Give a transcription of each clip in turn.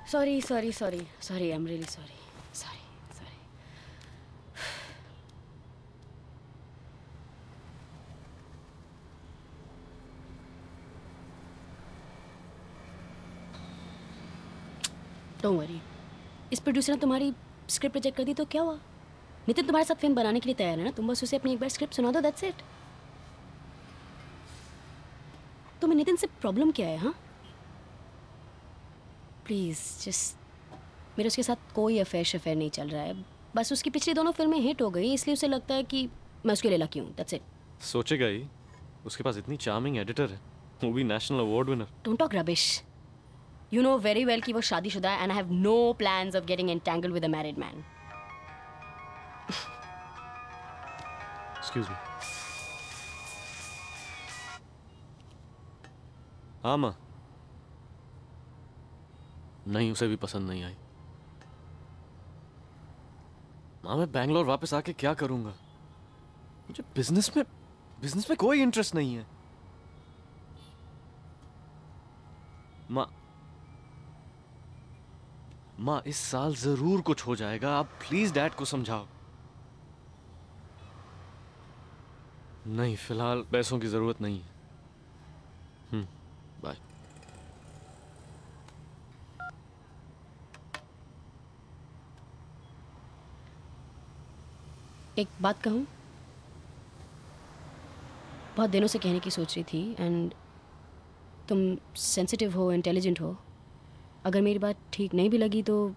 Sorry, I'm really sorry. Sorry. Don't worry. इस producer ने तुम्हारी स्क्रिप्ट रिजेक्ट कर दी तो क्या हुआ? नितिन तुम्हारे साथ फिल्म बनाने के लिए तैयार है ना? तुम बस उसे अपनी एक बार स्क्रिप्ट सुना दो, that's it. तुम्हें नितिन से प्रॉब्लम क्या है, हाँ? प्लीज़ जस्ट मेरे उसके साथ कोई अफेयर नहीं चल रहा है, बस उसकी पिछली दोनों फिल्में हिट हो गई इसलिए उसे लगता है कि मैं उसके लिए लकी हूँ, दैट्स इट. सोचेगा ही, उसके पास इतनी चार्मिंग एडिटर है, वो भी national award winner. Don't talk rubbish. You know very well कि वो शादीशुदा है and I have no plans of getting entangled with a married man. Excuse me. हाँ माँ. नहीं, उसे भी पसंद नहीं आई. माँ मैं बैंगलोर वापस आके क्या करूंगा? मुझे बिजनेस में कोई इंटरेस्ट नहीं है. माँ इस साल जरूर कुछ हो जाएगा. आप प्लीज डैड को समझाओ. नहीं, फिलहाल पैसों की जरूरत नहीं है. बाय. एक बात कहूँ, बहुत दिनों से कहने की सोच रही थी एंड तुम सेंसिटिव हो, इंटेलिजेंट हो. अगर मेरी बात ठीक नहीं भी लगी तो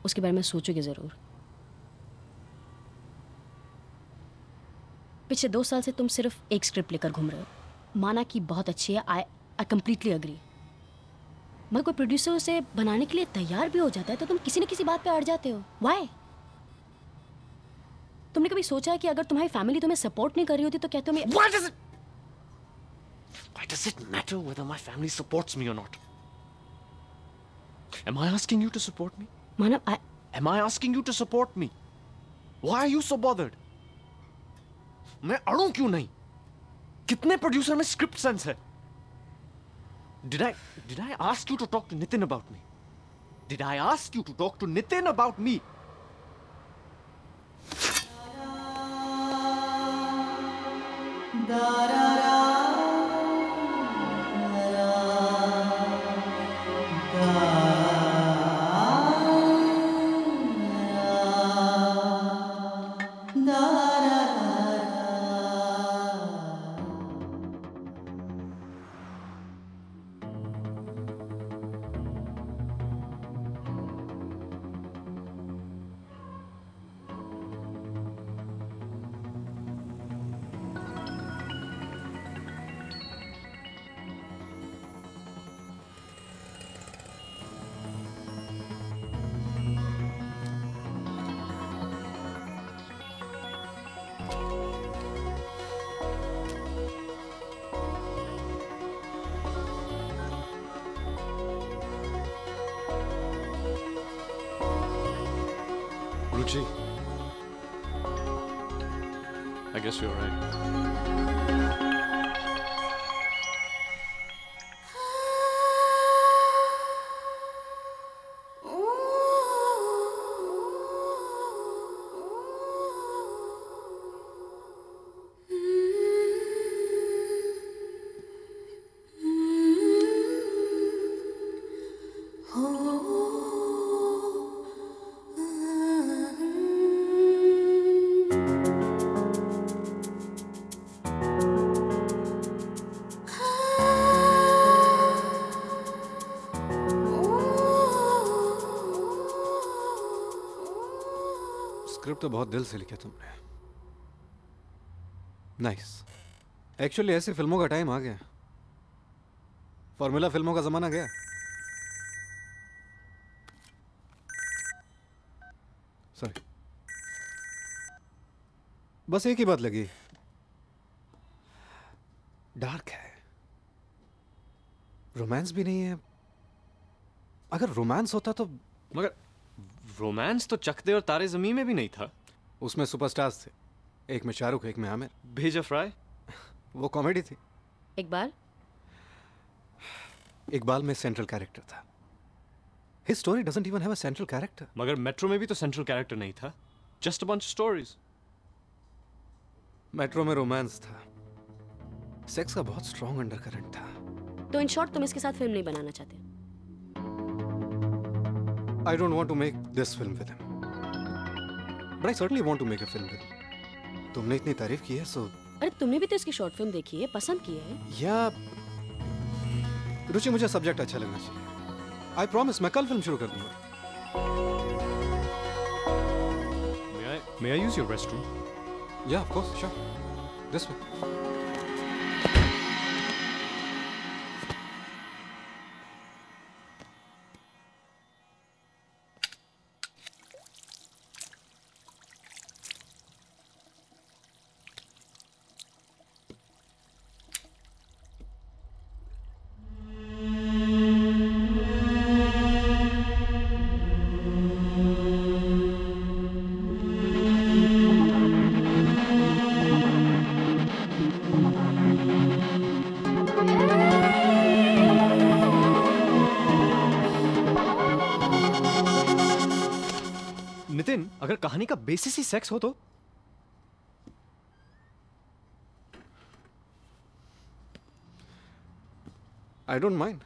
उसके बारे में सोचोगे ज़रूर. पिछले 2 साल से तुम सिर्फ एक स्क्रिप्ट लेकर घूम रहे हो. माना कि बहुत अच्छी है, आई कंप्लीटली अग्री, मगर कोई प्रोड्यूसर उसे बनाने के लिए तैयार भी हो जाता है तो तुम किसी न किसी बात पे अड़ जाते हो. व्हाई? तुमने कभी सोचा है कि अगर तुम्हारी फैमिली तुम्हें सपोर्ट नहीं कर रही होती तो क्या तुम्हें... Why does it matter whether my family supports me or not? Am I asking you to support me? Manav, Am I asking you to support me? Why are you so bothered? मैं अड़ूं क्यों नहीं? कितने producer में script sense है? Did I ask you to talk to Nitin about me? Did I ask you to talk to Nitin about me? Ruchi, I guess you're right. तो बहुत दिल से लिखे तुमने। नाइस। एक्चुअली ऐसी फिल्मों का टाइम आ गया। फॉर्मूला फिल्मों का जमाना गया। सॉरी। बस एक ही बात लगी, डार्क है, रोमांस भी नहीं है। अगर रोमांस होता तो। मगर रोमांस तो चक दे और तारे जमीन में भी नहीं था। उसमें सुपरस्टार्स थे, एक में शाहरुख, एक में आमिर। भेजा फ्राई वो कॉमेडी थी। इकबाल में सेंट्रल कैरेक्टर था। His story doesn't even have a central character. मगर मेट्रो में भी तो सेंट्रल कैरेक्टर नहीं था, just a bunch of stories. Metro में रोमांस था, सेक्स का बहुत स्ट्रॉन्ग अंडरकरंट था। तो इन शॉर्ट तुम इसके साथ फिल्म नहीं बनाना चाहते? I don't want to make this film with him, but I certainly want to make a film with him. तुमने इतनी तारीफ की है, so अरे तुमने भी तो इसकी शॉर्ट फिल्म देखी है, पसंद की है। या रुचि, मुझे सब्जेक्ट अच्छा लगना चाहिए। I promise मैं कल फिल्म शुरू कर दूंगा। May I use your restroom? Yeah, of course, sure. This way. Nitin, अगर कहानी का बेसिस ही सेक्स हो तो? I don't mind.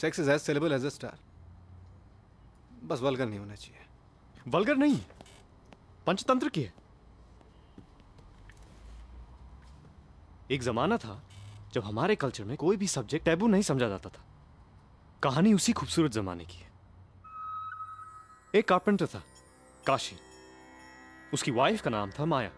Sex is as sellable as a star. बस वल्गर नहीं होना चाहिए। वल्गर नहीं, पंचतंत्र की है। एक जमाना था जब हमारे कल्चर में कोई भी सब्जेक्ट टैबू नहीं समझा जाता था। कहानी उसी खूबसूरत जमाने की है। एक कारपेंटर था, काशी। उसकी वाइफ का नाम था माया।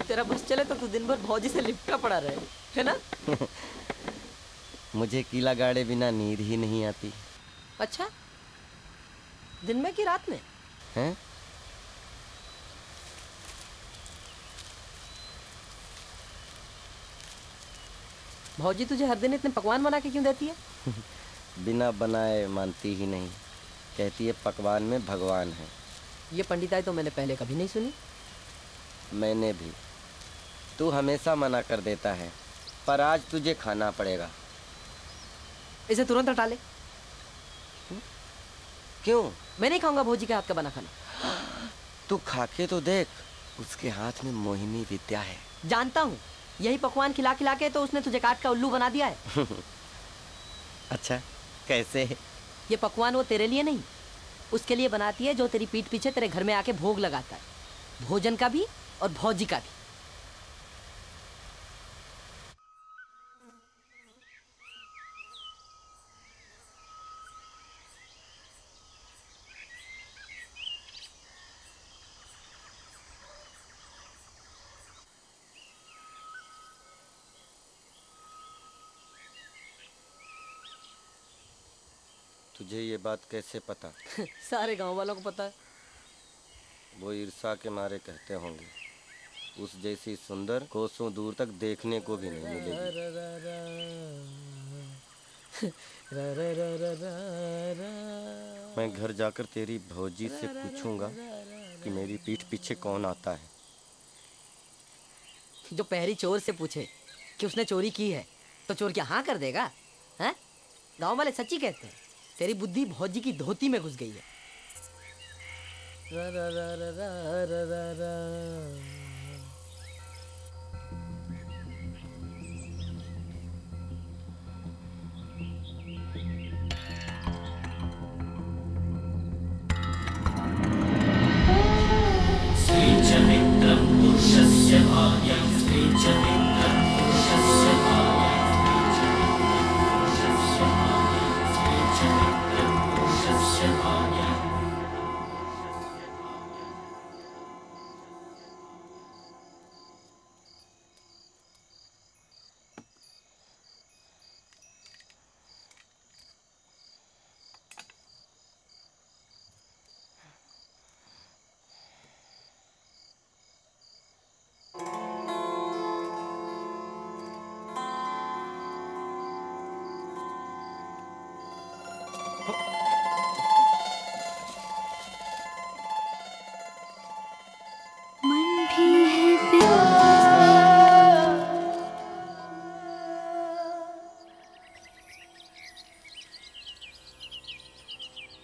तेरा बस चले तो तू दिन भर भौजी से लिपटा पड़ा रहे, है ना? मुझे कीला गाड़े बिना नींद ही नहीं आती। अच्छा, दिन में कि रात में? हैं? भौजी तुझे हर दिन इतने पकवान बना के क्यों देती है? बिना बनाए मानती ही नहीं, कहती है पकवान में भगवान है। ये पंडिताई तो मैंने पहले कभी नहीं सुनी। मैंने भी। तू हमेशा मना कर देता है, पर आज तुझे खाना पड़ेगा। इसे तुरंत हटा ले। क्यों? मैं नहीं खाऊंगा भौजी के हाथ का बना खाना। तू खा के तो देख, उसके हाथ में मोहिनी विद्या है। जानता हूँ, यही पकवान खिला खिला के तो उसने तुझे काट का उल्लू बना दिया है। अच्छा, कैसे? ये पकवान वो तेरे लिए नहीं, उसके लिए बनाती है जो तेरी पीठ पीछे तेरे घर में आके भोग लगाता है, भोजन का भी और भौजी का भी। तुझे ये बात कैसे पता? सारे गांव वालों को पता है। वो ईर्ष्या के मारे कहते होंगे। उस जैसी सुंदर कोसों दूर तक देखने को भी नहीं मिलेगी। मैं घर जाकर तेरी भौजी से पूछूंगा कि मेरी पीठ पीछे कौन आता है। जो पहली चोर से पूछे कि उसने चोरी की है तो चोर क्या हाँ कर देगा? हैं? गांव वाले सच्ची कहते हैं, तेरी बुद्धि भौजी की धोती में घुस गई है।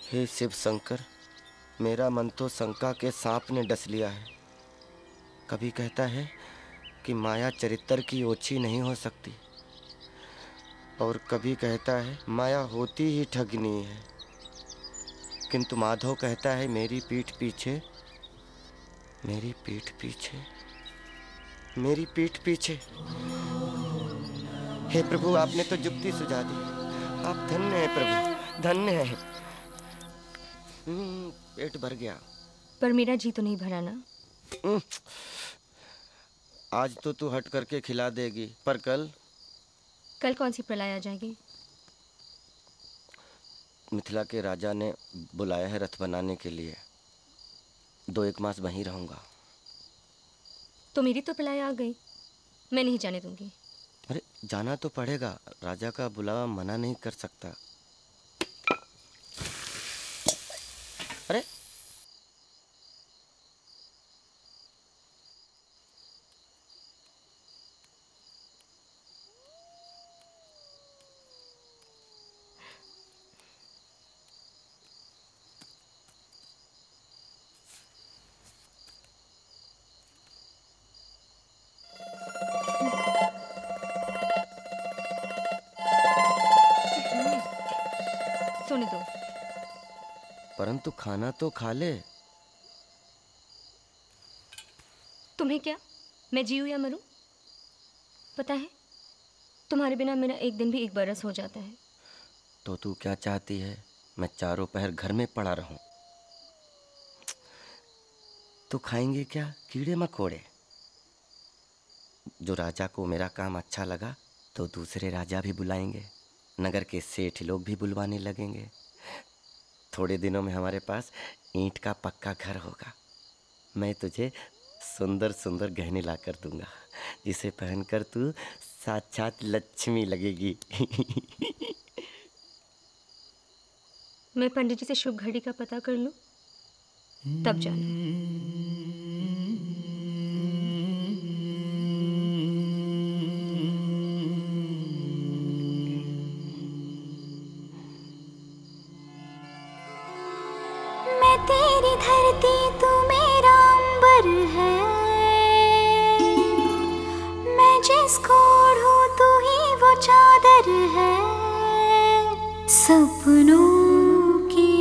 हे शिव शंकर, मेरा मन तो शंका के सांप ने डस लिया है। कभी कहता है कि माया चरित्र की ओछी नहीं हो सकती, और कभी कहता है माया होती ही ठगनी है। किंतु माधव कहता है मेरी पीठ पीछे, मेरी पीठ पीछे, मेरी पीठ पीछे। हे प्रभु, आपने तो जुक्ति सुझा दी। आप धन्य हैं प्रभु, धन्य हैं। पेट भर गया, पर मेरा जी तो नहीं भरा ना। आज तो तू हट करके खिला देगी, पर कल? कल कौन सी प्रलय आ जाएगी? मिथिला के राजा ने बुलाया है रथ बनाने के लिए। 2-1 मास वहीं रहूंगा। तो मेरी तो प्रलय आ गई, मैं नहीं जाने दूंगी। अरे जाना तो पड़ेगा, राजा का बुलावा मना नहीं कर सकता। अरे सोने दो। परंतु खाना तो खा ले। तुम्हें क्या, मैं जीऊँ या मरूं? पता है, तुम्हारे बिना मेरा एक दिन भी 1 बरस हो जाता है। तो तू क्या चाहती है? मैं चारों पहर घर में पड़ा रहूं? तो खाएंगे क्या? कीड़े मकोड़े। जो राजा को मेरा काम अच्छा लगा तो दूसरे राजा भी बुलाएंगे, नगर के सेठ लोग भी बुलवाने लगेंगे। थोड़े दिनों में हमारे पास ईंट का पक्का घर होगा। मैं तुझे सुंदर सुंदर गहने ला कर दूंगा, जिसे पहनकर तू साक्षात लक्ष्मी लगेगी। मैं पंडित जी से शुभ घड़ी का पता कर लूं, तब जाना। तेरी धरती तू मेरा अंबर है, मैं जिसको ओढ़ूं तू ही वो चादर है। सपनों की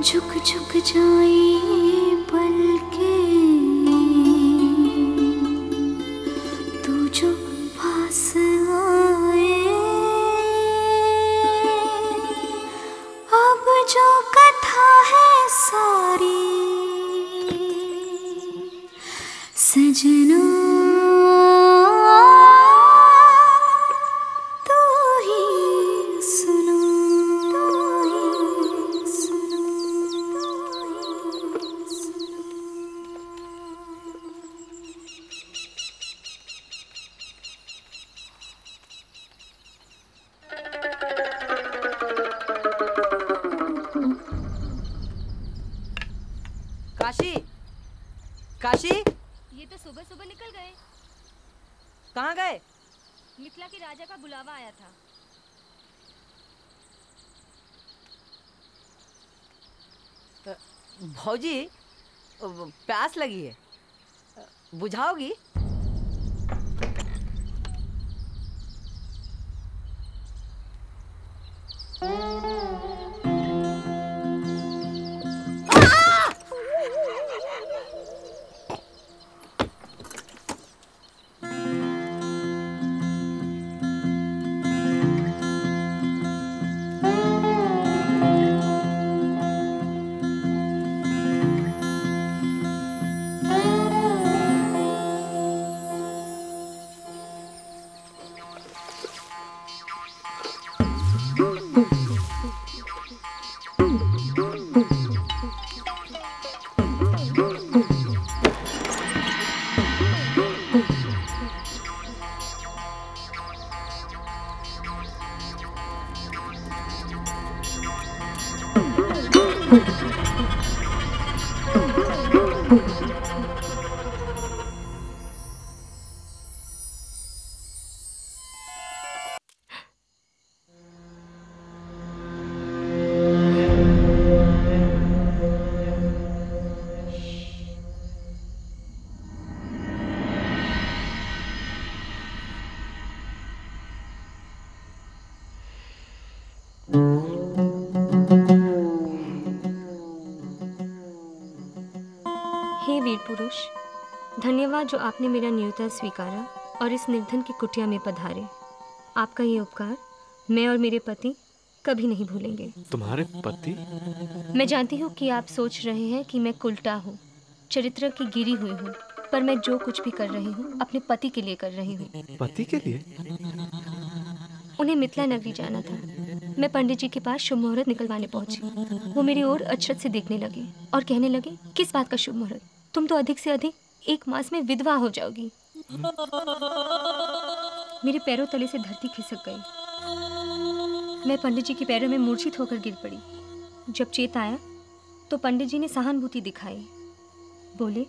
झुक झुक जाए पलकें, तू जो पास आए। अब जो कथा है सारी सजना काशी, काशी, ये तो सुबह सुबह निकल गए। कहाँ गए? मिथिला के राजा का बुलावा आया था। भौजी, प्यास लगी है, बुझाओगी? हे वीर पुरुष, धन्यवाद जो आपने मेरा न्योता स्वीकारा और इस निर्धन की कुटिया में पधारे। आपका ये उपकार मैं और मेरे पति कभी नहीं भूलेंगे। तुम्हारे पति? मैं जानती हूँ कि आप सोच रहे हैं कि मैं कुलटा हूँ, चरित्र की गिरी हुई हूँ, पर मैं जो कुछ भी कर रही हूँ अपने पति के लिए कर रही हूँ। पति के लिए? उन्हें मिथिला नगरी जाना था। मैं पंडित जी के पास शुभ मुहूर्त निकलवाने पहुंची। वो मेरी ओर अचरज से देखने लगे और कहने लगे, किस बात का शुभ मुहूर्त? तुम तो अधिक से अधिक 1 मास में विधवा हो जाओगी। मेरे पैरों तले से धरती खिसक गई। मैं पंडित जी के पैरों में मूर्छित होकर गिर पड़ी। जब चेत आया तो पंडित जी ने सहानुभूति दिखाई। बोले,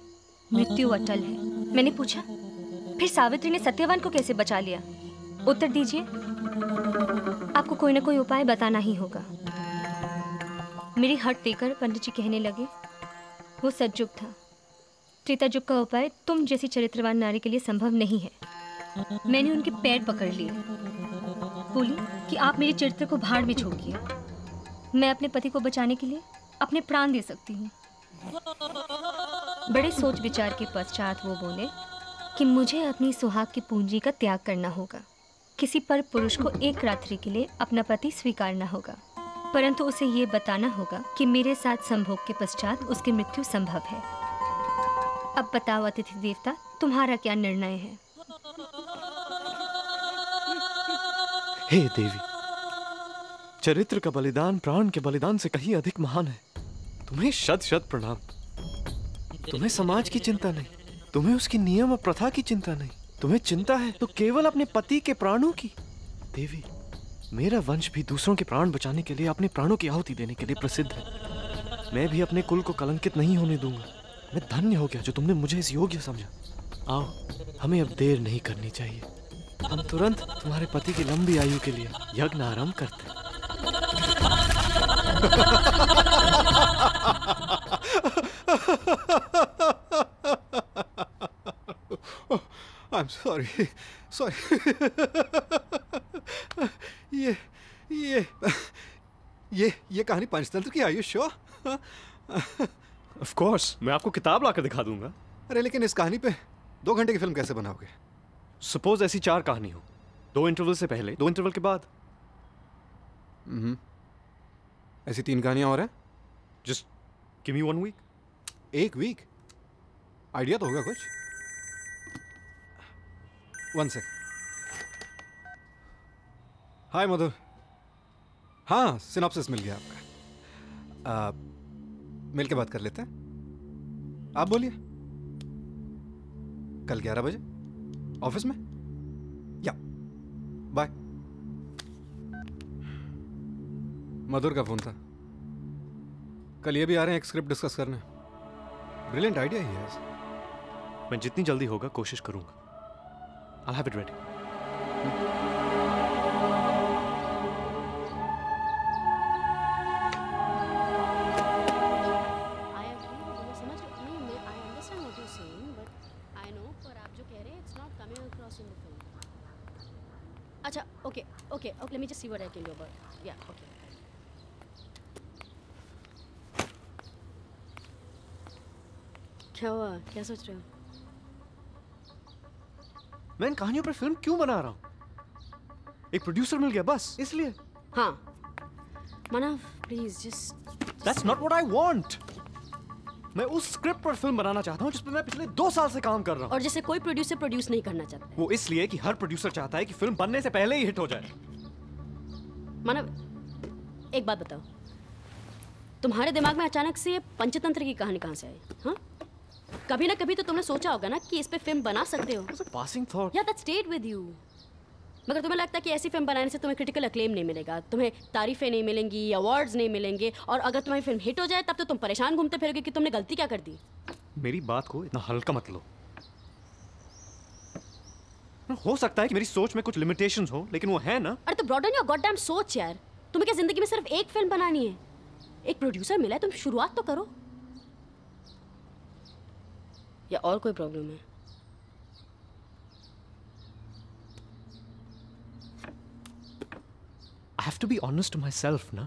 मृत्यु अटल है। मैंने पूछा, फिर सावित्री ने सत्यवान को कैसे बचा लिया? उत्तर दीजिए। आपको कोई ना कोई उपाय बताना ही होगा। मेरी हट देकर पंडित जी कहने लगे, वो सतयुग था। त्रेता युग का उपाय तुम जैसी चरित्रवान नारी के लिए संभव नहीं है। मैंने उनके पैर पकड़ लिए। बोली कि आप मेरे चरित्र को भाड़ में झोंकिए। मैं अपने पति को बचाने के लिए अपने प्राण दे सकती हूँ। बड़े सोच विचार के पश्चात वो बोले कि मुझे अपनी सुहाग की पूंजी का त्याग करना होगा। किसी पर पुरुष को एक रात्रि के लिए अपना पति स्वीकारना होगा, परंतु उसे ये बताना होगा कि मेरे साथ संभोग के पश्चात उसकी मृत्यु संभव है। अब बताओ अतिथि देवता, तुम्हारा क्या निर्णय है? हे देवी, चरित्र का बलिदान प्राण के बलिदान से कहीं अधिक महान है। तुम्हें शत शत प्रणाम। तुम्हें समाज की चिंता नहीं, तुम्हें उसकी नियम और प्रथा की चिंता नहीं। तुम्हें चिंता है तो केवल अपने पति के प्राणों की। देवी, मेरा वंश भी दूसरों के प्राण बचाने के लिए अपने प्राणों की आहुति देने के लिए प्रसिद्ध है। मैं भी अपने कुल को कलंकित नहीं होने दूंगा। मैं धन्य हो गया जो तुमने मुझे इस योग्य समझा। आओ, हमें अब देर नहीं करनी चाहिए। हम तुरंत तुम्हारे पति की लंबी आयु के लिए यज्ञ आरंभ करते हैं। I'm sorry. ये कहानी पंचतंत्र की? Are you sure? Of course, मैं आपको किताब लाकर दिखा दूंगा। अरे लेकिन इस कहानी पे 2 घंटे की फिल्म कैसे बनाओगे? सपोज ऐसी 4 कहानी हो, 2 इंटरवल से पहले, 2 इंटरवल के बाद। ऐसी 3 कहानियां और हैं? Just give me 1 week. 1 week? Idea तो होगा कुछ। 1 सेकंड। हाय मधुर। हाँ, सिनॉप्सिस मिल गया आपका। मिल के बात कर लेते हैं। आप बोलिए। कल 11 बजे ऑफिस में? या बाय। मधुर का फोन था। कल ये भी आ रहे हैं एक स्क्रिप्ट डिस्कस करने। ब्रिलियंट आइडिया ही है। मैं जितनी जल्दी होगा कोशिश करूंगा। I'll have it ready. अच्छा, okay, let me just see what I can do about it. Yeah, okay. क्या हुआ? क्या सोच रहे हो? मैं इन कहानियों पर फिल्म क्यों बना रहा हूँ? एक प्रोड्यूसर मिल गया बस इसलिए। हाँ, Manav, please just. That's not what I want. मैं उस स्क्रिप्ट पर फिल्म बनाना चाहता हूँ जिस पर मैं पिछले 2 साल से काम कर रहा हूँ। और जैसे कोई प्रोड्यूसर प्रोड्यूस नहीं करना चाहता है। वो इसलिए कि हर प्रोड्यूसर चाहता है कि फिल्म बनने से पहले ही हिट हो जाए। मानव, एक बात बताओ, तुम्हारे दिमाग में अचानक से ये पंचतंत्र की कहानी कहाँ से आई? हाँ, कभी ना कभी तो तुमने सोचा होगा ना कि इस पे फिल्म बना सकते हो। Passing thought. या दैट स्टेड विद यू। मगर तुम्हें लगता है कि ऐसी फिल्म बनाने से तुम्हें क्रिटिकल अक्लेम नहीं मिलेगा, तुम्हें तारीफें नहीं मिलेंगी, अवार्ड्स नहीं मिलेंगे, और अगर तुम्हारी फिल्म हिट हो जाए तब तो तुम परेशान घूमते फिरोगे कि तुमने गलती क्या कर दी। मेरी बात को इतना हल्का मत लो। हो सकता है कि मेरी सोच में कुछ लिमिटेशंस हो, लेकिन वो है ना। अरे तो ब्रॉडन योर गॉडडैम सोच यार। तुम्हें क्या जिंदगी में सिर्फ एक फिल्म बनानी है? एक प्रोड्यूसर मिला है, तुम शुरुआत तो करो। या और कोई प्रॉब्लम है? I have to be honest to myself ना।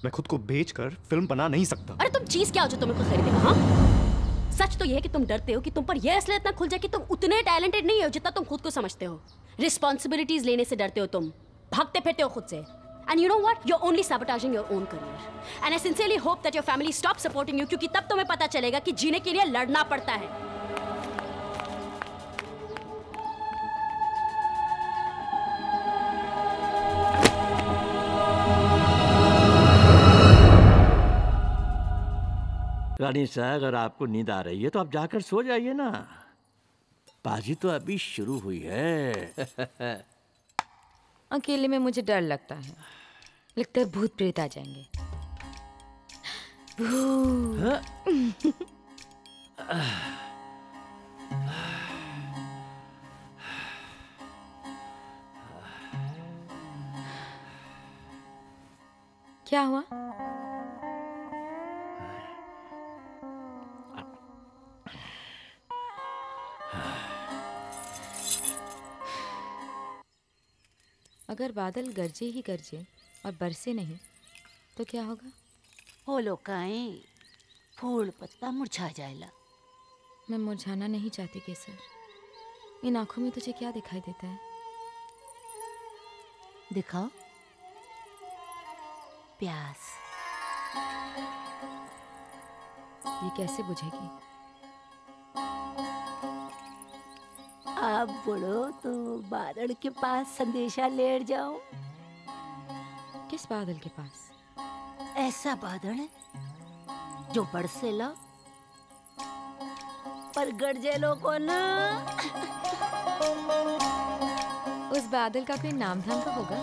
मैं खुद को बेचकर फिल्म बना नहीं सकता। अरे तुम चीज क्या हो जो तुम्हें खुद खरीदेगा? हाँ, सच तो यह है कि तुम डरते हो कि तुम पर यह असलियत इतना खुल जाए कि तुम उतने टैलेंटेड नहीं हो जितना तुम खुद को समझते हो। रिस्पॉन्सिबिलिटीज लेने से डरते हो, तुम भागते फिरते हो खुद से। And you know what? You're only sabotaging your own career. And I sincerely hope that your family stops supporting you, क्योंकि तब तुम्हें पता चलेगा कि जीने के लिए लड़ना पड़ता है। रानी साहब, अगर आपको नींद आ रही है तो आप जाकर सो जाइए ना। बाजी तो अभी शुरू हुई है। अकेले में मुझे डर लगता है। लगता है भूत प्रेत आ जाएंगे। क्या हुआ? अगर बादल गरजे ही गरजे और बरसे नहीं तो क्या होगा? हो लोकाएं, फूल पत्ता मुरझा जाएला। मैं मुरझाना नहीं चाहती केसर। इन आंखों में तुझे क्या दिखाई देता है? दिखाओ। प्यास। ये कैसे बुझेगी? आप बोलो तो बादल के पास संदेशा लेट जाओ। किस बादल के पास? ऐसा बादल है जो बरसेला पर गरजेलो को ना। उस बादल का कोई नाम धाम तो होगा?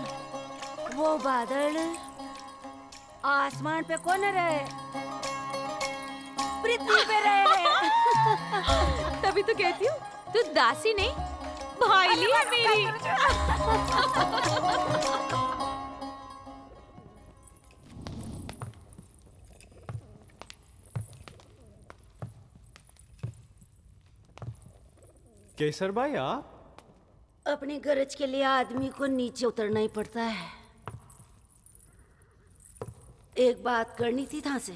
वो बादल आसमान पे कौन रहे? पृथ्वी पे रहे। तभी तो कहती हूँ तू दासी नहीं भाईली है मेरी। केसर भाई, आप? अपनी गरज के लिए आदमी को नीचे उतरना ही पड़ता है। एक बात करनी थी था से।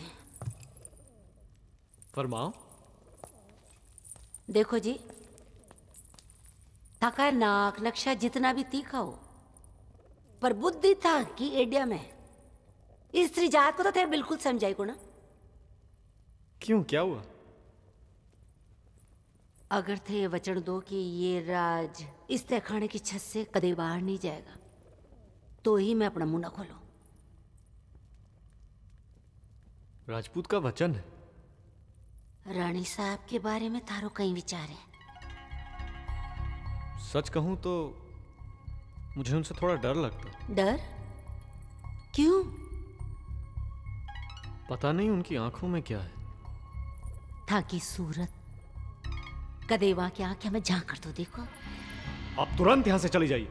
फरमाओ। देखो जी, थका नाक नक्शा जितना भी तीखा हो, पर बुद्धि था कि एडिया में स्त्री जात को तो थे बिल्कुल समझाई को ना। क्यों, क्या हुआ? अगर थे ये वचन दो कि ये राज इस तहखाने की छत से कदे बाहर नहीं जाएगा, तो ही मैं अपना मुंह न खोलूं। राजपूत का वचन है। रानी साहब के बारे में थारो कई विचार है। सच कहूं तो मुझे उनसे थोड़ा डर लगता है। डर? क्यों? पता नहीं उनकी आंखों में क्या है। था की सूरत कदेवा की आंखें में झांक कर तो देखो। आप तुरंत यहां से चली जाइए,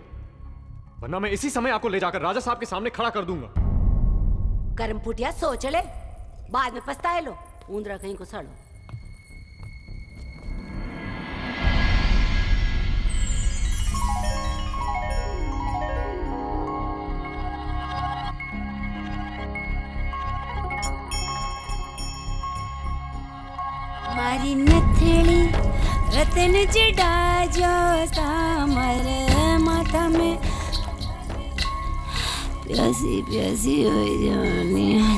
वरना मैं इसी समय आपको ले जाकर राजा साहब के सामने खड़ा कर दूंगा। कर्म फुटिया सोच ले, बाद में पछताए लो। ऊंदरा कहीं को सड़ो। मारी नथड़ी रतन जड़ा जो सामर माथा में प्यासी प्यासी हो जानी है।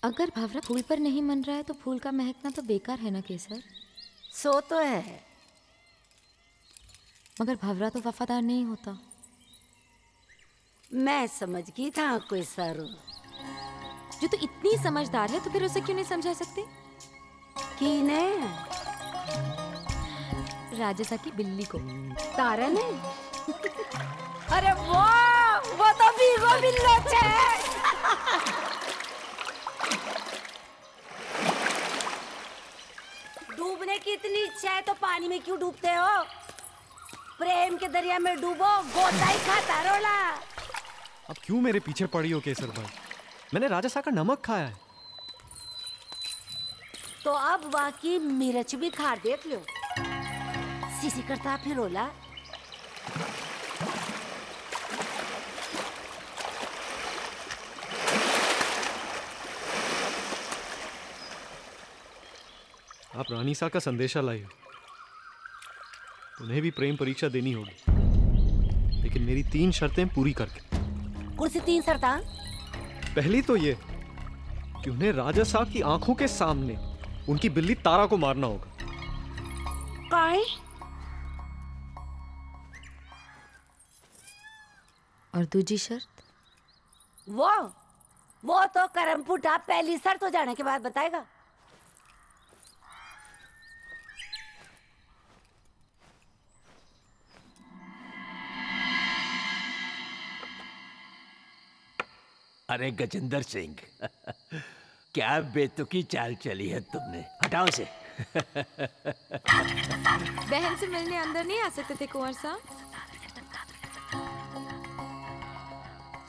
अगर भंवरा फूल पर नहीं मन रहा है तो फूल का महकना तो बेकार है ना केसर। सो तो है, मगर भंवरा तो वफादार नहीं होता। मैं समझ गई था कोई सर जो तो इतनी समझदार है तो फिर उसे क्यों नहीं समझा सकते? कि ने राजसा की बिल्ली को। तारा ने अरे वो तो भीगो बिल्लो छे। डूबने की इतनी इच्छा है तो पानी में क्यों डूबते हो? प्रेम के दरिया में डूबो, गोता ही खाता रोला। अब क्यों मेरे पीछे पड़ी हो केसर भाई? मैंने राजा साहब का नमक खाया है। तो अब बाकी मिर्च भी खा देख लो। सीसी करता फिर रोला। आप रानी सा का संदेशा लाई हो, उन्हें भी प्रेम परीक्षा देनी होगी, लेकिन मेरी 3 शर्तें पूरी करके। कौन सी 3 शर्तां? पहली तो ये कि उन्हें राजा साहब की आंखों के सामने उनकी बिल्ली तारा को मारना होगा। काहे? और दूसरी शर्त? वो तो करम फूटा पहली शर्त हो जाने के बाद बताएगा। अरे गजेंद्र सिंह, क्या बेतुकी चाल चली है तुमने। हटाओ से। बहन से मिलने अंदर नहीं आ सकते थे कुंवर साहब?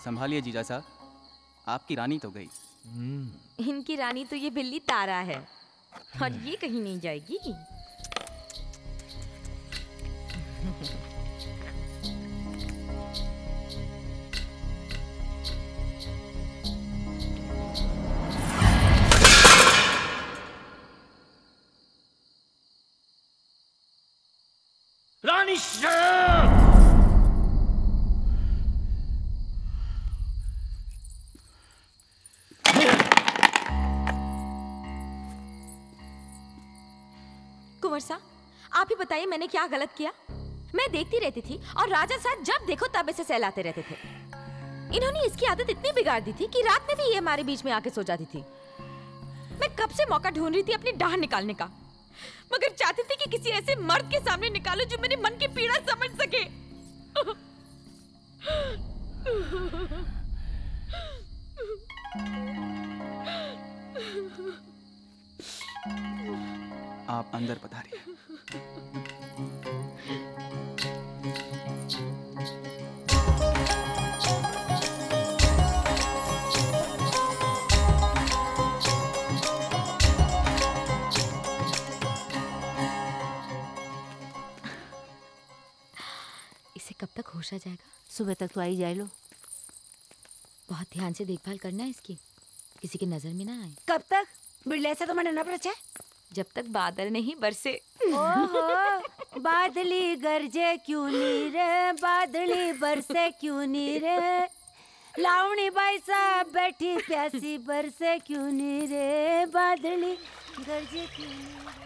संभालिए जीजा साहब, आपकी रानी तो गई। इनकी रानी तो ये बिल्ली तारा है और ये कहीं नहीं जाएगी। रानी कुंवर साहब, आप ही बताइए मैंने क्या गलत किया? मैं देखती रहती थी और राजा साहब जब देखो तब इसे सहलाते रहते थे। इन्होंने इसकी आदत इतनी बिगाड़ दी थी कि रात में भी ये हमारे बीच में आके सो जाती थी। मैं कब से मौका ढूंढ रही थी अपनी डाह निकालने का, मगर चाहती थी कि किसी ऐसे मर्द के सामने निकालो जो मेरे मन की पीड़ा समझ सके। आप अंदर पधारिए। इसे कब तक होश आ जाएगा? सुबह तक तो आई जाए लो। बहुत ध्यान से देखभाल करना है इसकी, किसी की नजर में ना आए। कब तक? बिरले से तो मैंने न पूछा। जब तक बादल नहीं बरसे। ओहो, बादली गरजे क्यों नी रे, बादली बरसे क्यों नी रे, लावणी बाई साहब बैठी प्यासी बरसे क्यों नी रे, बादली गरजे क्यों नी रे।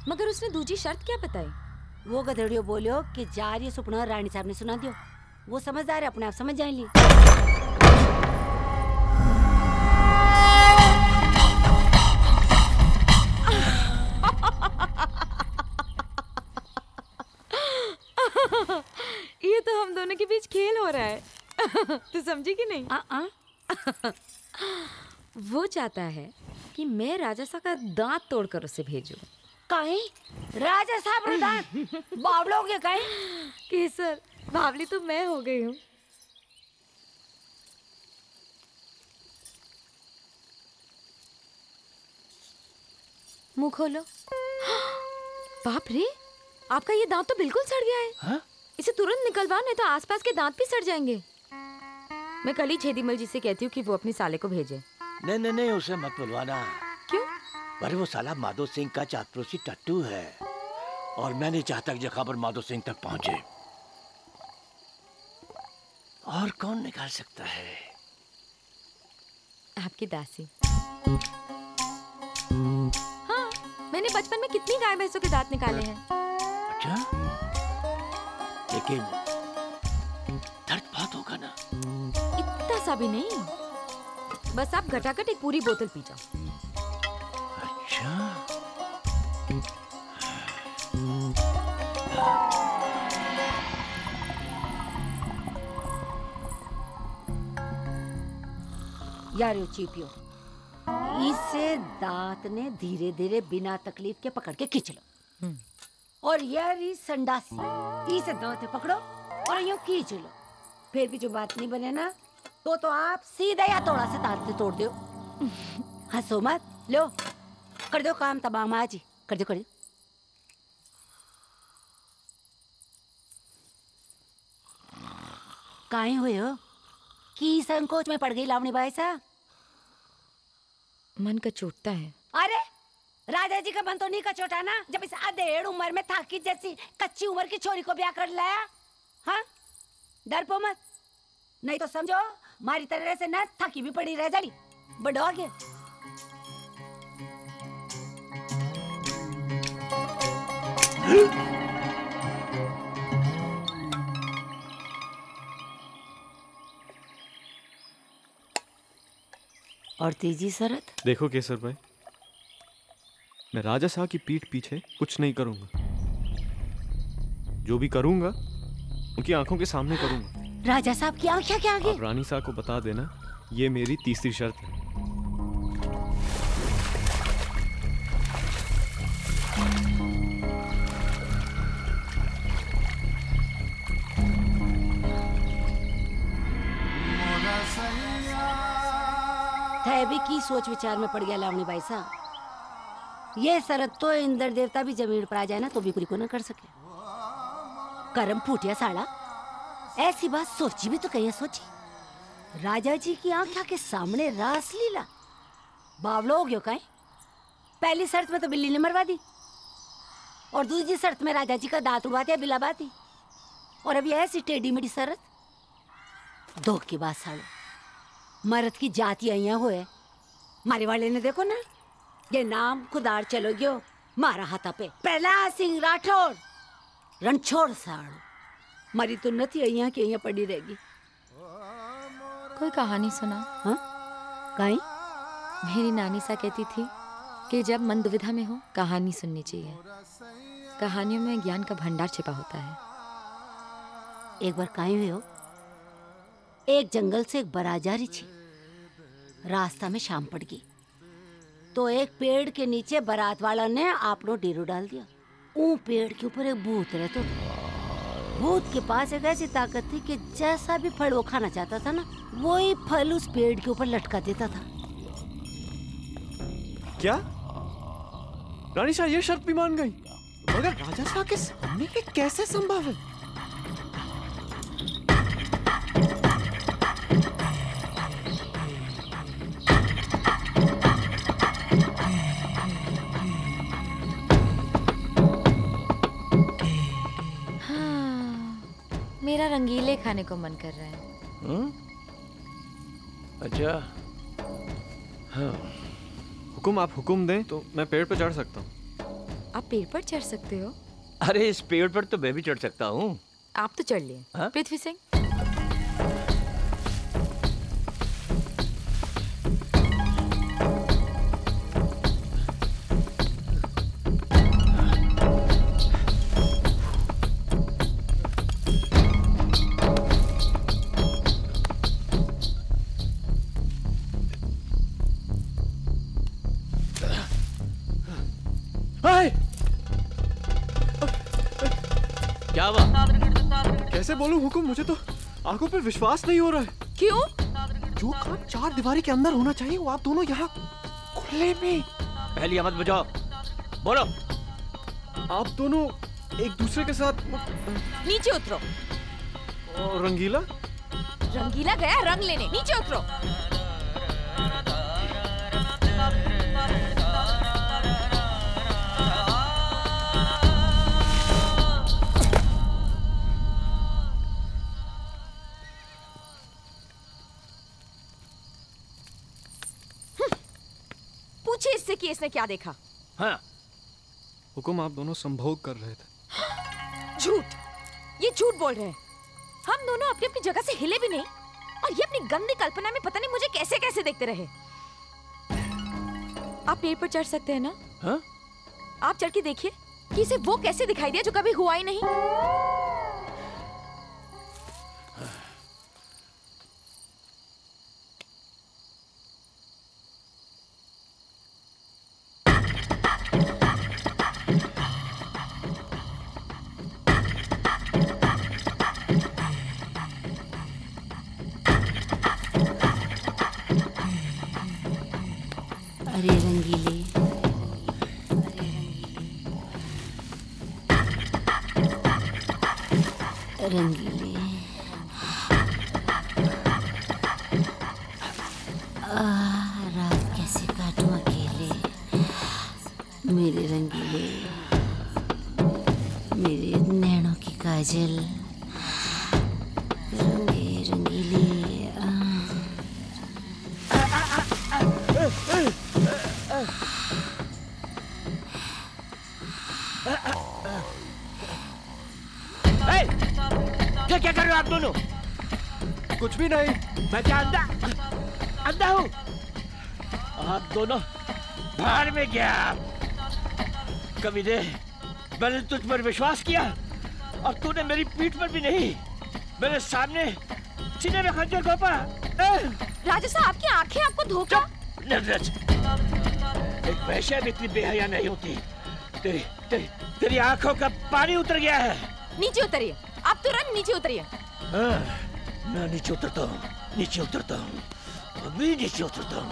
मगर उसने दूजी शर्त क्या बताई? वो गधेड़ियो बोलियो कि जार ये सुपना रानी साहब ने सुना दियो। वो समझदार है, अपने आप समझ जाएंगी। ये तो हम दोनों के बीच खेल हो रहा है। तू समझी कि नहीं? वो चाहता है कि मैं राजा साहब का दांत तोड़कर उसे भेजूं। कहीं राजा साहब दांत बावलोगे कहीं? केसर, बावली तो मैं हो गई हूँ। मुंह खोलो। बाप रे, आपका ये दांत तो बिल्कुल सड़ गया है। हाँ? इसे तुरंत निकलवाओ, नहीं तो आसपास के दांत भी सड़ जाएंगे। मैं कल ही छेदीमल जी से कहती हूँ कि वो अपनी साले को भेजे। नहीं नहीं नहीं, उसे मत बुलवाना। क्यों? अरे वो साला माधो सिंह का चापड़ोसी टट्टू है और मैं नहीं चाहता कि खबर माधो सिंह तक पहुंचे। और कौन निकाल सकता है? आपकी दासी। हाँ, मैंने बचपन में कितनी गाय भैंसों के दांत निकाले हैं। अच्छा, लेकिन दर्द बहुत होगा ना? इतना सा भी नहीं, बस आप घटाघट एक पूरी बोतल पी जाओ। अच्छा, यार यो चीपियो, इसे दांत ने धीरे धीरे बिना तकलीफ के पकड़ के खींच लो। और यार इस संडासी, इसे दांत में पकड़ो और यूं खींच लो। फिर भी जो बात नहीं बने ना, तो आप सीधा या थोड़ा से दांत से तोड़ दो। हंसो मत, लो कर दो काम तमाम आज ही, कर दो कर दो। काहे हुए हो कि संकोच में पड़ गई लावणी बाई साहब? मन का चोटता है। अरे राजा जी का मन तो नहीं कचोटा ना, जब इस अधेड़ उम्र में थाकी जैसी कच्ची उम्र की छोरी को ब्याह कर लाया। हाँ, डर पो मत, नहीं तो समझो मारी तरह से ना थाकी भी पड़ी रह जानी। बड़ो आ गया। और तीजी शरत? देखो केसर भाई, मैं राजा साहब की पीठ पीछे कुछ नहीं करूंगा। जो भी करूंगा उनकी आंखों के सामने करूंगा। राजा साहब की आंखें क्या आगे? आप रानी साहब को बता देना, ये मेरी तीसरी शर्त है। भी की सोच विचार में पड़ गया लावणी बाई साहब। ये शरत तो इंद्र देवता भी जमीन पर आ जाए ना तो भी पूरी को न कर सके। करम फूटिया साड़ा, ऐसी बात सोची भी तो कहीं सोची। राजा जी की आंखों के सामने रासलीला, बावलो हो गयो काहे? पहली शर्त में तो बिल्ली ने मरवा दी और दूसरी शर्त में राजा जी का दांत उड़वा दिया बिलाबाती, और अभी ऐसी टेढ़ी मेढ़ी शर्त। दो की बात साड़ो, मर्द की जाति अइया हुए मारे वाले ने देखो ना, ये नाम खुदार चलो गयो मारा हाथा पे। पहला सिंह राठौर रणछोड़ साड़ो, मरी तो नथी अइया की अइया पड़ी रहेगी। कोई कहानी सुना? हाँ, कहीं मेरी नानी सा कहती थी कि जब मन दुविधा में हो कहानी सुननी चाहिए। कहानियों में ज्ञान का भंडार छिपा होता है। एक बार कहीं हुए हो, एक जंगल से एक बारात जा रही थी। रास्ता में शाम पड़ गई तो एक पेड़ के नीचे बारात वाला ने आपनो डेरो डाल दिया। ऊ पेड़ के ऊपर एक भूत रहता था। भूत के पास एक ऐसी ताकत थी कि जैसा भी फल वो खाना चाहता था ना, वही फल उस पेड़ के ऊपर लटका देता था। क्या रानी शाह ये शर्त भी मान गई? मगर राजा शाह के सामने ये कैसे संभव है? रंगीले खाने को मन कर रहा है। अच्छा हाँ। हुकुम, आप हुकुम दें तो मैं पेड़ पर चढ़ सकता हूँ। आप पेड़ पर चढ़ सकते हो? अरे इस पेड़ पर तो मैं भी चढ़ सकता हूँ। आप तो चढ़ लिए। हाँ? पृथ्वी सिंह। क्या हुआ? कैसे बोलूं हुकुम, मुझे तो आंखों पर विश्वास नहीं हो रहा है। क्यों? जो काम चार दीवारी के अंदर होना चाहिए वो आप दोनों यहाँ खुले में। पहली मत बुझाओ, बोलो। आप दोनों एक दूसरे के साथ। नीचे उतरो। और रंगीला? रंगीला गया रंग लेने, नीचे उतरो। पूछे इससे कि इसने क्या देखा। हाँ। हुकुम, आप दोनों संभोग कर रहे थे। झूठ, ये झूठ बोल रहे हैं। हम दोनों अपनी अपनी जगह से हिले भी नहीं और ये अपनी गंदी कल्पना में पता नहीं मुझे कैसे कैसे देखते रहे। आप पेड़ पर चढ़ सकते हैं ना? हाँ? आप चढ़ के देखिए कि इसे वो कैसे दिखाई दिया जो कभी हुआ ही नहीं। अरे रंगीले, रंगीले, रात कैसे काटूं अकेले। मेरे रंगीले, मेरे नैनों की काजल, रंगीले। क्या कर रहे हो आप दोनों? कुछ भी नहीं। मैं क्या अंधा हूँ? आप दोनों बाहर में गया। कभी दे, मैंने तुझ पर विश्वास किया और तूने मेरी पीठ पर भी नहीं, मेरे सामने सीने में खंजर घोंपा। राजा साहब, आपकी आंखें आपको धोखा। निर्लज, एक वैश्या भी इतनी बेहया नहीं होती। तेरी आंखों का पानी उतर गया है। नीचे उतरिए, आप तुरंत नीचे उतरिए। मैं नीचे उतरता हूँ, नीचे उतरता हूँ, अभी नीचे उतरता हूँ।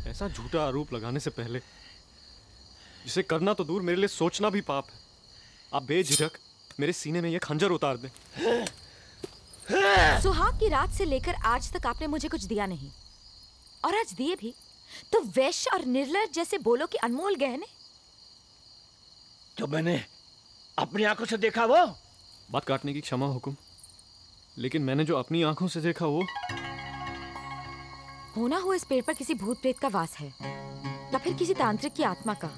ऐसा झूठा आरोप लगाने से पहले इसे करना तो दूर, मेरे लिए सोचना भी पाप है। आप बेझिझक मेरे सीने में ये खंजर उतार दें। सुहाग की रात से लेकर आज तक आपने मुझे कुछ दिया नहीं, और आज दिए भी तो वैश्य और निर्लज जैसे बोलो कि अनमोल गहने। जो मैंने अपनी आंखों से देखा वो। बात काटने की क्षमा हुकुम, लेकिन मैंने जो अपनी आंखों से देखा वो। होना हो इस पेड़ पर किसी भूत प्रेत का वास है या फिर किसी तांत्रिक की आत्मा का।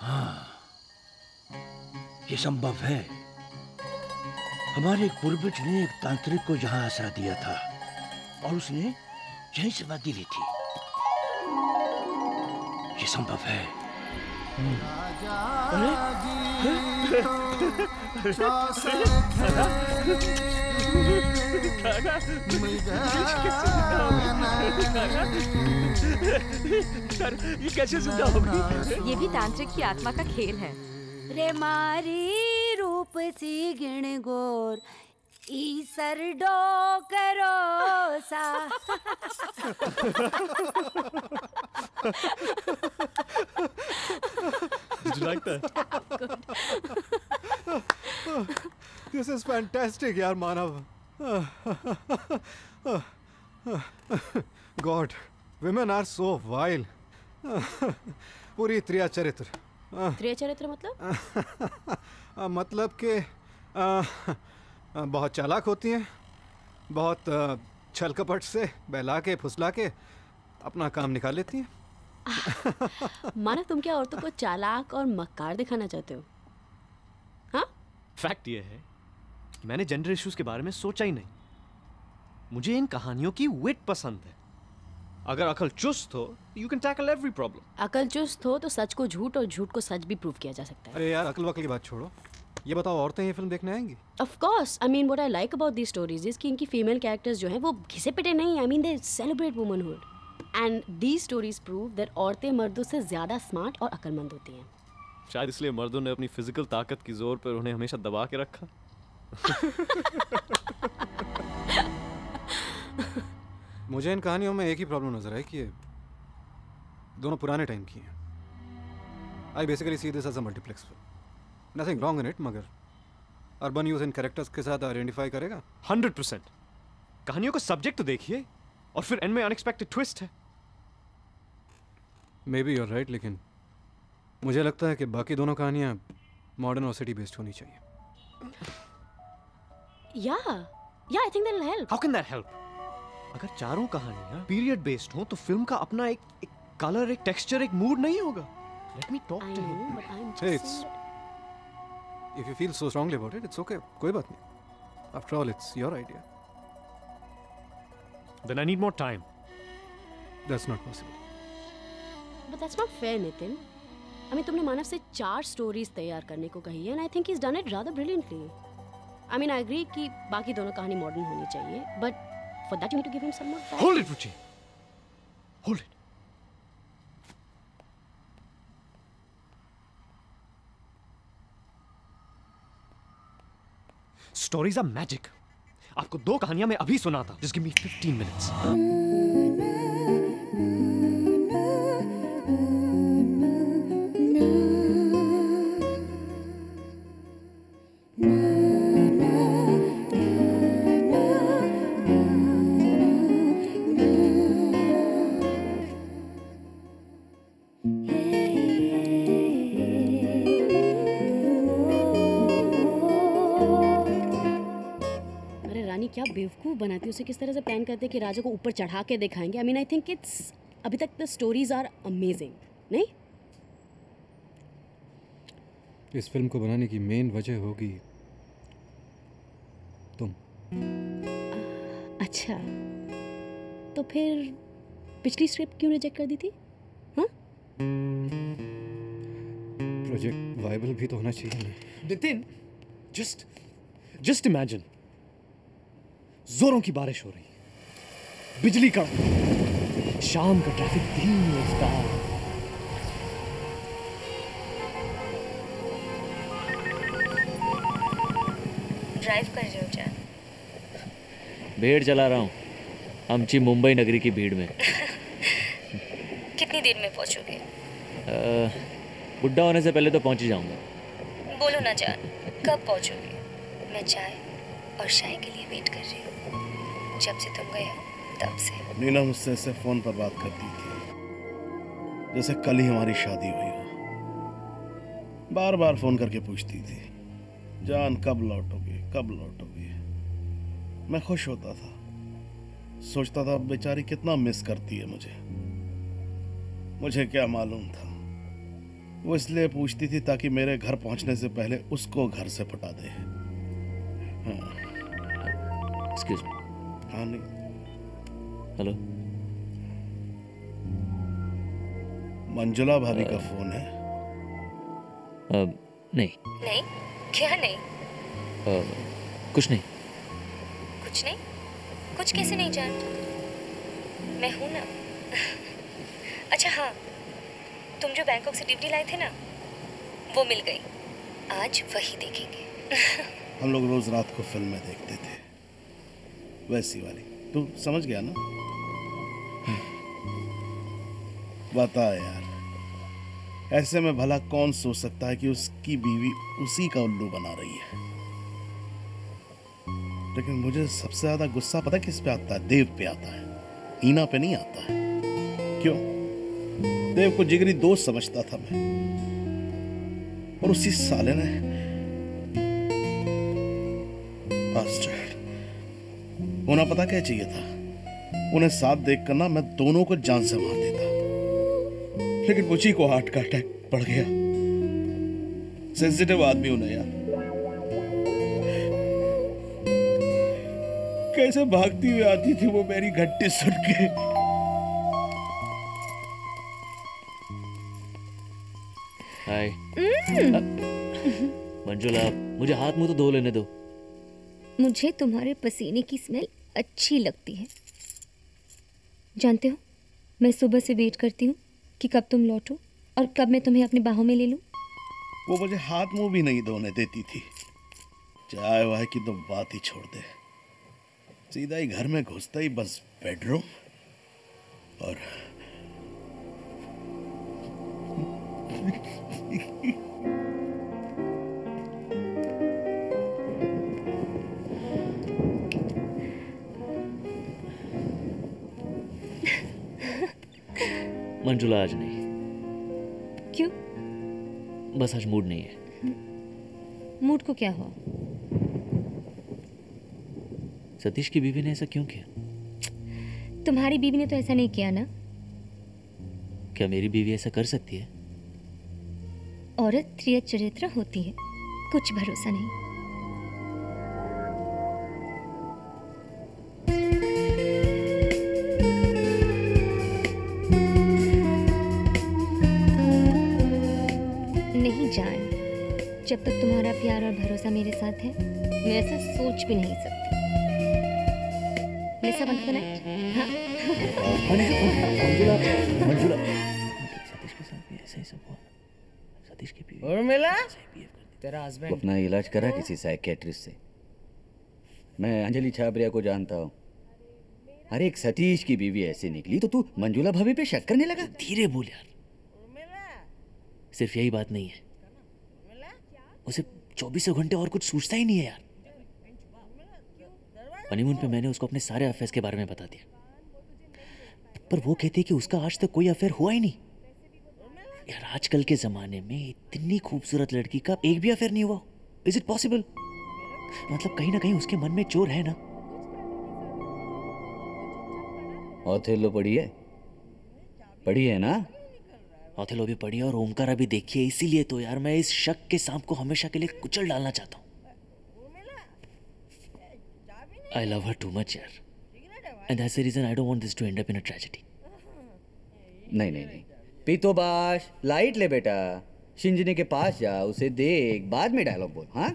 हाँ, ये संभव है। हमारे एक पूर्वज ने एक तांत्रिक को यहाँ आसरा दिया था और उसने यहीं समाधि ली थी। ये संभव है। ये कैसे जिंदा होगी? ये भी तांत्रिक की आत्मा का खेल है। रे मारी रूप सी गिण गोर, ईसर डो करो सा। Did you like that? This is fantastic, यार मानव. God, women are so vile. पूरी त्रिया चरित्र. त्रिया चरित्र मतलब? मतलब कि बहुत चालाक होती हैं, बहुत छल कपट से बहला के फुसला के अपना काम निकाल लेती हैं. माना तुम क्या औरतों को चालाक और मक्कार दिखाना चाहते हो? हाँ? फैक्ट ये है कि मैंने जेंडर इश्यूज के बारे में सोचा ही नहीं. मुझे इन कहानियों की विट पसंद है. अगर अकल चुस्त हो, you can tackle every problem. अकल चुस्त हो तो सच को झूठ और झूठ को सच भी प्रूव किया जा सकता है. अरे यार अकल वकल की बात छोड़ो. ये बताओ औरतें ये फिल्म देखने आएंगी? Of course. I mean, what I like about these stories is कि इनकी फीमेल कैरेक्टर्स जो हैं वो घिसे पिटे नहीं. I mean, they celebrate womanhood. And these stories prove that औरतें मर्दों से ज़्यादा स्मार्ट और अक्लमंद होती हैं. शायद इसलिए मर्दों ने अपनी फिजिकल ताकत की जोर पर उन्हें हमेशा दबा के रखा. मुझे इन कहानियों में एक ही प्रॉब्लम नजर आई कि दोनों पुराने टाइम की हैं. I basically see this as a multiplex film. Nothing wrong in it, मगर अर्बन यूथ इन कैरेक्टर्स के साथ आइडेंटिफाई करेगा. 100%. कहानियों का सब्जेक्ट तो देखिए और फिर एंड में अनएक्सपेक्टेड ट्विस्ट है. मे बी यूर राइट, लेकिन मुझे लगता है कि बाकी दोनों कहानियां मॉडर्न और सिटी बेस्ड होनी चाहिए. Yeah, I think that'll help. How can that help? अगर चारों कहानियां पीरियड बेस्ड हों तो फिल्म का अपना एक कलर, एक टेक्सचर, एक मूड नहीं होगा. Let me talk to him. But I'm Hey, just if you feel so strongly about it, it's okay. कोई बात नहीं. After all, it's your idea. Then I need more time. That's not possible. But that's not fair, Nitin. I mean, तुमने मानव से 4 stories तैयार करने को कही है, and I think he's done it rather brilliantly. I mean, I agree कि बाकी दोनों कहानी मॉडर्न होनी चाहिए, but for that you need to give him some more time. Hold it, Ruchi. Hold it. Stories are magic. आपको 2 कहानियां मैं अभी सुनाता. Just give me 15 minutes. क्या बेवकूफ़ बनाती है. उसे किस तरह से प्लान करते हैं कि राजा को ऊपर चढ़ा के दिखाएंगे. I mean I think it's अभी तक द स्टोरीज आर अमेजिंग. नहीं, इस फिल्म को बनाने की मेन वजह होगी तुम. अच्छा, तो फिर पिछली स्क्रिप्ट क्यों रिजेक्ट कर दी थी? हाँ, प्रोजेक्ट वायबल भी तो होना चाहिए ना. नितिन, जस्ट इमेजिन, जोरों की बारिश हो रही, बिजली कड़क, शाम का ट्रैफिक धीमी रफ्तार. ड्राइव कर रहे हो क्या? भेड़ चला रहा हूँ आमची मुंबई नगरी की भीड़ में. कितनी देर में पहुंचोगे? बुढ़ा होने से पहले तो पहुंच ही जाऊंगा. बोलो ना जान, कब पहुंचोगे? मैं चाय और शाय के लिए वेट कर रही हूँ. जब से तुम गए हो तब से. नीना मुझसे ऐसे फोन पर बात करती थी जैसे कल ही हमारी शादी हुई हो. बार बार फोन करके पूछती थी, जान कब लौटोगे, कब लौटोगे. मैं खुश होता था, सोचता था बेचारी कितना मिस करती है मुझे. मुझे क्या मालूम था वो इसलिए पूछती थी ताकि मेरे घर पहुंचने से पहले उसको घर से पटा दे. Excuse me. हाँ, नहीं. हेलो, मंजुला भाभी का फोन है? नहीं. नहीं? क्या नहीं? कुछ नहीं. कुछ नहीं? कुछ कैसे नहीं जान? मैं हूं ना. अच्छा हाँ, तुम जो बैंकॉक से डीवीडी लाए थे ना, वो मिल गई. आज वही देखेंगे. हम लोग रोज रात को फिल्में देखते थे, वैसी वाली। तू समझ गया ना? बता यार, ऐसे में भला कौन सोच सकता है कि उसकी बीवी उसी का उल्लू बना रही है। लेकिन मुझे सबसे ज्यादा गुस्सा पता किस पे आता है? देव पे आता है, हीना पे नहीं आता है। क्यों? देव को जिगरी दोस्त समझता था मैं, और उसी साले ने होना पता क्या चाहिए था? उन्हें साथ देखकर ना मैं दोनों को जान से मार देता, लेकिन मुझी को हार्ट का अटैक पड़ गया। सेंसिटिव आदमी हूं ना यार। कैसे भागती हुई आती थी वो मेरी घंटी सुन के। हाय मंजुला, मुझे हाथ मुंह तो धो लेने दो। मुझे तुम्हारे पसीने की स्मेल अच्छी लगती है। जानते हो, मैं सुबह से वेट करती हूँ कि कब तुम लौटो और कब मैं तुम्हें अपनी बाहों में ले लूं। वो मुझे हाथ मुंह भी नहीं धोने देती थी। चाय वाय की तो बात ही छोड़ दे, सीधा ही घर में घुसता ही बस बेडरूम और मंजुला आज नहीं। क्यों? बस आज मूड नहीं है। मूड को क्या हुआ? सतीश की बीवी ने ऐसा क्यों किया? तुम्हारी बीवी ने तो ऐसा नहीं किया ना। क्या मेरी बीवी ऐसा कर सकती है? औरत त्रिय चरित्र होती है, कुछ भरोसा नहीं। नहीं जान, जब तक तुम्हारा प्यार और भरोसा मेरे साथ है, मैं ऐसा सोच भी नहीं सकती। Let's have another night? हाँ? मंजुला, सतीश के साथ भी ऐसा ही सब हुआ। सतीश की बीवी और मिला तेरा हस्बैंड अपना इलाज करा किसी साइकियाट्रिस्ट से। मैं अंजलि छाबरिया को जानता हूँ। अरे एक सतीश की बीवी ऐसे निकली तो तू मंजुला भाभी पे शक करने लगा? धीरे बोल यार। सिर्फ यही बात नहीं है, उसे 24 घंटे और कुछ सोचता ही नहीं है यार। हनीमून पे मैंने उसको अपने सारे अफेयर्स के बारे में बता दिया, पर वो कहती है कि उसका आज तक कोई अफेयर हुआ ही नहीं। यार आजकल के जमाने में इतनी खूबसूरत लड़की का एक भी अफेयर नहीं हुआ। Is it possible? मतलब कहीं ना कहीं उसके मन में चोर है ना। ओथेलो पढ़ी है ना? ओथेलो भी पढ़ी और ओमकारा भी देखिए। इसीलिए तो यार मैं इस शक के सांप को हमेशा के लिए कुचल डालना चाहता हूँ। I love her too much यार, and that's the reason I don't want this to end up in a tragedy. नहीं पीतोबाश लाइट ले बेटा, शिंजनी के पास जा, उसे देख, बाद में डायलॉग बोल। हाँ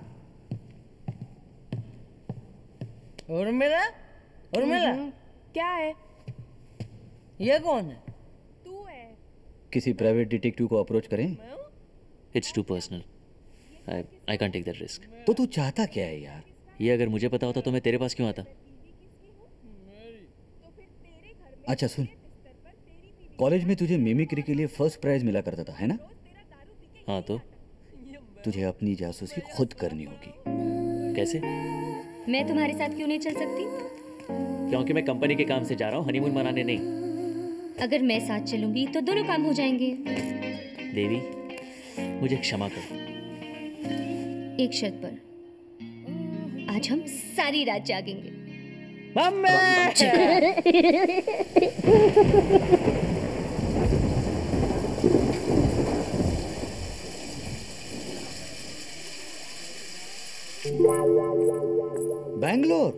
उर्मिला क्या है? ये कौन है? तू है। किसी प्राइवेट डिटेक्टिव को अप्रोच करें? It's too personal. I can't take that risk. तो तू चाहता क्या है यार? ये अगर मुझे पता होता तो मैं तेरे पास क्यों आता? अच्छा सुन, कॉलेज में तुझे मिमिक्री के लिए फर्स्ट प्राइज मिला करता था, है ना? हाँ तो तुझे अपनी जासूसी खुद करनी होगी। कैसे? मैं तुम्हारे साथ क्यों नहीं चल सकती? क्योंकि मैं कंपनी के काम से जा रहा हूँ, हनीमून मनाने नहीं। अगर मैं साथ चलूंगी तो दोनों काम हो जाएंगे। देवी मुझे क्षमा कर। एक शर्त पर, आज हम सारी रात जागेंगे। बैंगलोर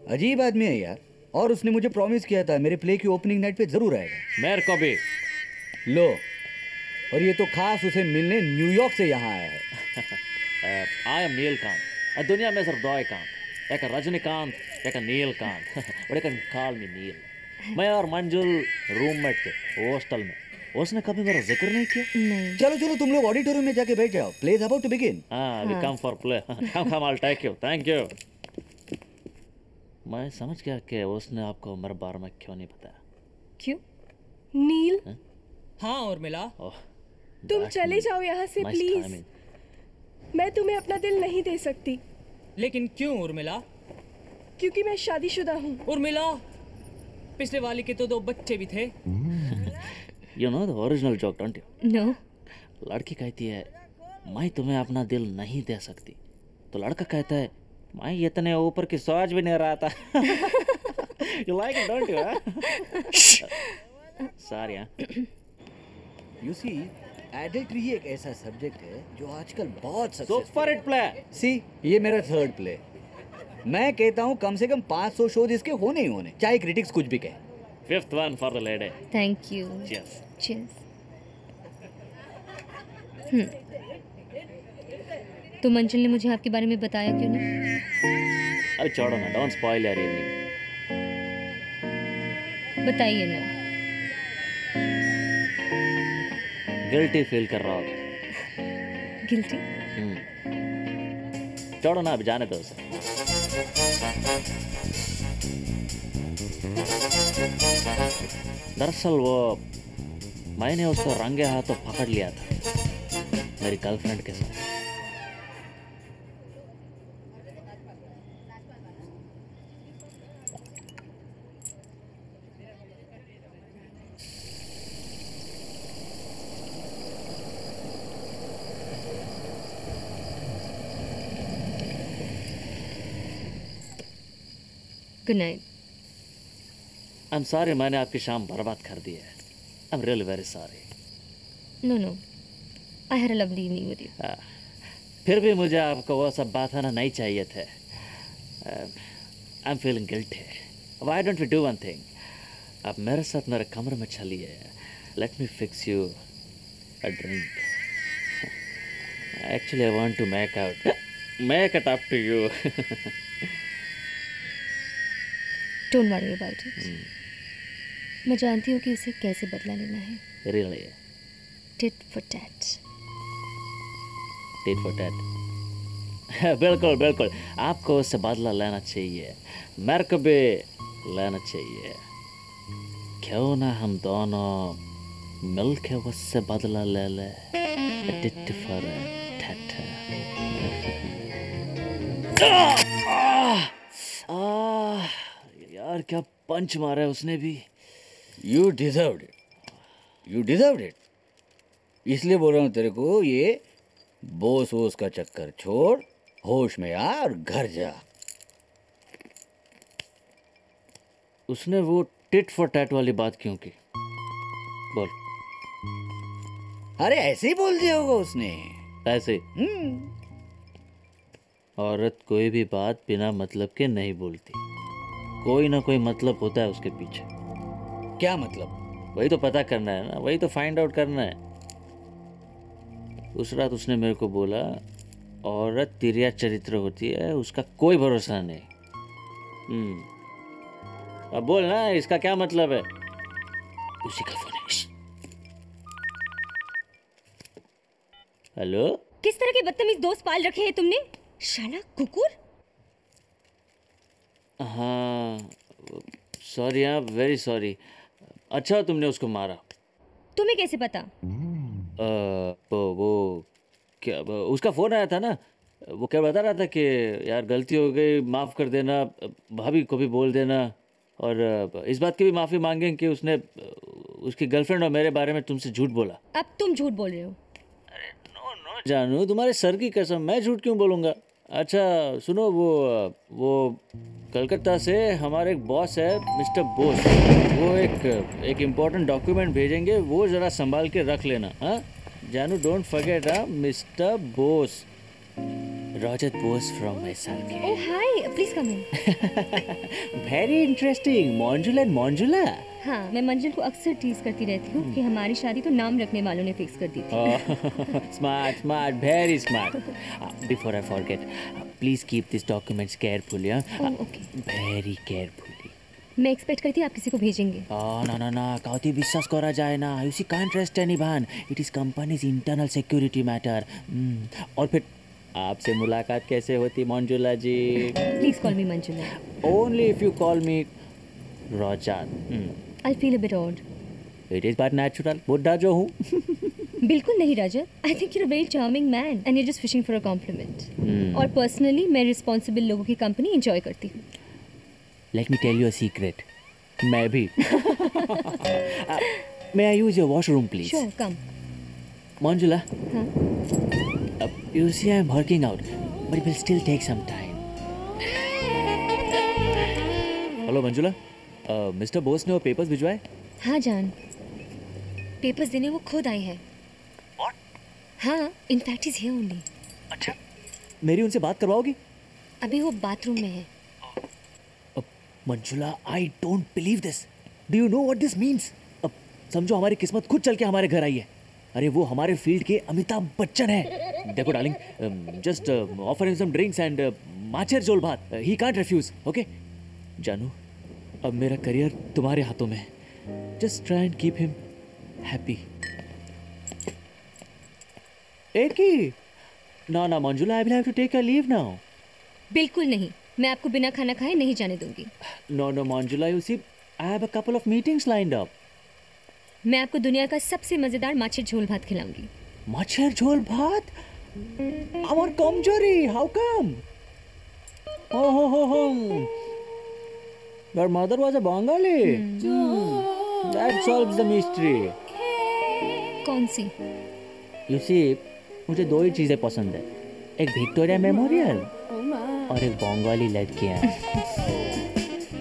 अजीब आदमी है यार, और उसने मुझे प्रॉमिस किया था मेरे प्ले की ओपनिंग नाइट पे जरूर आएगा। मेरे को भी लो, और ये तो खास उसे मिलने न्यूयॉर्क से यहाँ आया है। I M Nilkanth. दुनिया में सिर्फ दो कांत, एक रजनीकांत, एक नीलकांत। और एक कॉल मी नील। मैं और मंजुल रूममेट थे हॉस्टल में। उसने कभी मेरा जिक्र नहीं किया। नहीं। चलो चलो तुम लोग ऑडिटोरियम में जाके बैठ जाओ, play is about to begin. We come for play. Come I take you, thank you. मैं समझ गया कि उसने आपको मेरे बारे में क्यों नहीं बताया। क्यों? नील। हाँ उर्मिला, तुम चले जाओ यहाँ से प्लीज। मैं तुम्हें अपना दिल नहीं दे सकती। लेकिन क्यों उर्मिला? क्योंकि मैं शादीशुदा हूँ। उर्मिला, पिछले वाली के तो 2 बच्चे भी थे। You know the original joke, don't you? No. लड़की कहती है मैं तुम्हें अपना दिल नहीं दे सकती, तो लड़का कहता है मैं इतने ऊपर की सोच भी नहीं रहा था। You like it, don't you? Sorry, You see, adultery ही एक ऐसा सब्जेक्ट है जो आजकल बहुत Super hit play. See, ये मेरा थर्ड प्ले। मैं कहता हूँ कम से कम 500 शोज इसके होने ही होने, चाहे क्रिटिक्स कुछ भी कहे। 5th one for the lady. Thank you. Cheers. Cheers. तो मंजिल ने मुझे आपके बारे में बताया क्यों नहीं? अरे छोड़ो ना, don't spoil your evening. बताइए ना। गिल्टी फील कर रहा होगा। गिल्टी? छोड़ो ना, अब जाने दो उसे। दरअसल वो मैंने उसको रंगे हाथों पकड़ लिया था मेरी गर्लफ्रेंड के साथ। Good night. I am sorry, मैंने आपकी शाम बर्बाद कर दी है। I am really very sorry. No no, I had a lovely evening with you. फिर भी मुझे आपको वो सब बात आना नहीं चाहिए थे। I am feeling guilty. Why don't we do one thing? आप मेरे साथ मेरे कमरे में चलिए। Let me fix you a drink. Actually I want to make it up to you. Don't worry about it. मैं जानती हूँ कि उसे कैसे बदला लेना है। Really? Tit for tat. Tit for tat. बिल्कुल बिल्कुल, आपको उससे बदला लेना चाहिए, मेरे को भी लेना चाहिए। क्यों ना हम दोनों मिल के उससे बदला ले ले। Tit for tat. यार क्या पंच मारा है उसने भी। You deserved it. You deserved it. इसलिए बोल रहा हूँ तेरे को, ये बोस वोस का चक्कर छोड़, होश में आ और घर जा। उसने वो टिट फॉर टैट वाली बात क्यों की? बोल। अरे ऐसे ही बोल दिया होगा उसने। ऐसे? औरत कोई भी बात बिना मतलब के नहीं बोलती, कोई ना कोई मतलब होता है उसके पीछे। क्या मतलब? वही तो पता करना है ना, वही तो फाइंड आउट करना है। उस रात उसने मेरे को बोला औरत तिरिया चरित्र होती है, उसका कोई भरोसा नहीं। अब बोल ना, इसका क्या मतलब है? उसी का फोन है। हेलो? किस तरह के बदतमीज दोस्त पाल रखे हैं तुमने, शाला कुकुर। हाँ सॉरी, हाँ वेरी सॉरी। अच्छा तुमने उसको मारा? तुम्हें कैसे पता? वो क्या, उसका फ़ोन आया था ना, वो क्या बता रहा था कि यार गलती हो गई, माफ़ कर देना, भाभी को भी बोल देना, और इस बात की भी माफ़ी मांगें कि उसने उसकी गर्लफ्रेंड और मेरे बारे में तुमसे झूठ बोला। अब तुम झूठ बोल रहे हो। नो जानू, तुम्हारे सर की कसम, मैं झूठ क्यों बोलूँगा। अच्छा सुनो, वो कलकत्ता से हमारे एक बॉस है मिस्टर बोस, वो एक इम्पोर्टेंट डॉक्यूमेंट भेजेंगे, वो ज़रा संभाल के रख लेना। हाँ जानू, डोंट फॉरगेट। हाँ mister Bose, Roger Bose from Vaishali. Oh hi, please come in. Very interesting. Monjula and Monjula. हाँ, मैं मंजिल को अक्सर टीज करती रहती हूँ कि हमारी शादी तो नाम रखने वालों ने फिक्स कर दी थी। Smart, very smart. Before I forget, please keep this documents carefully. Okay, very carefully. मैं एक्सपेक्ट करती आप किसी को भेजेंगे। ना काउती विश्वास करा जाए ना, you see can't trust anyone, it is companies internal security matter. और फिर आपसे मुलाकात कैसे होती Manjula ji? Please call me Manjula. Only if you call me रोजान। I feel a bit odd. It is but natural, बुड्ढा जो हूँ। बिल्कुल नहीं राजा, I think you are a very charming man and you just fishing for a compliment. और personally मैं responsible लोगों की कंपनी एंजॉय करती हूँ। Let me tell you a secret, मैं भी। May I use your washroom please? Sure, come. Manjula, you see I'm working out, but it will still take some time. Hello Manjula, mister Bose ने वो papers भिजवाए? हाँ जान, papers देने वो खुद आए हैं। What? हाँ, इनफैक्ट इज हियर ओनली। अच्छा, मेरी उनसे बात करवाओगी? अभी वो बाथरूम में है। Manjula, I don't believe this. Do you know what this means? अब समझो हमारी किस्मत खुद चल के हमारे घर आई है। अरे वो हमारे फील्ड के अमिताभ बच्चन है। देखो darling, just offer him some drinks and macher झोल bhat, he can't refuse, okay? जानू, अब मेरा करियर तुम्हारे हाथों में है। Just try and keep him happy. एक ही ना Manjula, I will have to take a leave now. बिल्कुल नहीं, मैं आपको बिना खाना खाए नहीं जाने दूंगी। No Manjula, you see I have a couple of meetings lined up. मैं आपको दुनिया का सबसे मजेदार माछेर झोल भात खिलाऊंगी। माछेर झोल भात? আমার কমজোরি, how come? Oh. Your mother was a Bengali. That solves the mystery. कौन सी? You see, मुझे दो ही चीजें पसंद है, एक विक्टोरिया मेमोरियल और एक बंगाली लड़कियां।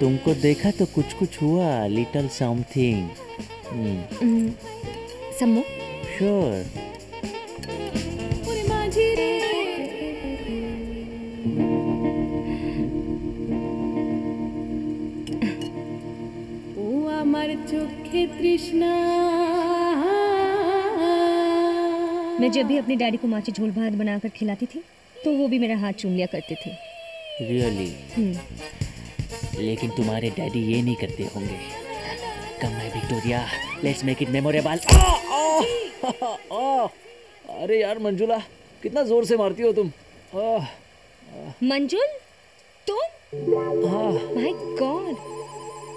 तुमको देखा तो कुछ हुआ, लिटिल समथिंग। सम्मो? Sure. मैं जब भी अपने डैडी को माछेर झोल भात बनाकर खिलाती थी तो वो भी मेरा हाथ चूम लिया करते थे। Really? लेकिन तुम्हारे डैडी ये नहीं करते होंगे। Come my Victoria, let's make it memorable. अरे यार मंजुला, कितना जोर से मारती हो तुम। मंजुल, तुम? माय गॉड,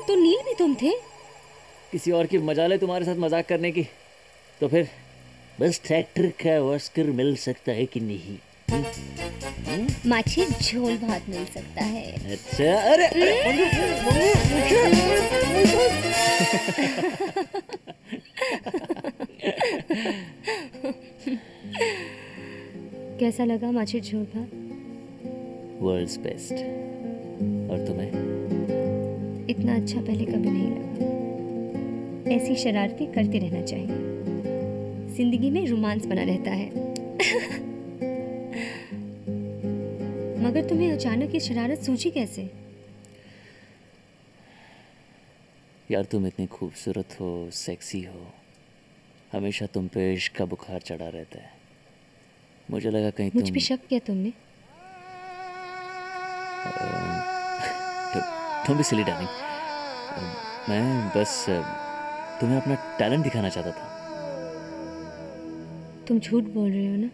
तो नील भी तुम थे? किसी और की मजाल है तुम्हारे साथ मजाक करने की? तो फिर बस ट्रैक्टर का ऑस्कर मिल सकता है कि नहीं? माछेर झोल भात मिल सकता है। अच्छा, अरे कैसा लगा माछेर झोल भात? World's best. और तुम्हें? इतना अच्छा पहले कभी नहीं लगा। ऐसी शरारतें करते रहना चाहिए, जिंदगी में रोमांस बना रहता है। मगर तुम्हें अचानक ये शरारत सूझी कैसे? यार तुम इतनी खूबसूरत हो, सेक्सी हो, हमेशा तुम पे इश्क का बुखार चढ़ा रहता है। मुझे लगा कहीं मुझ पे शक किया तुमने? तुम भी सिली डार्लिंग, मैं बस तुम्हें अपना टैलेंट दिखाना चाहता था। तुम झूठ बोल रहे हो ना?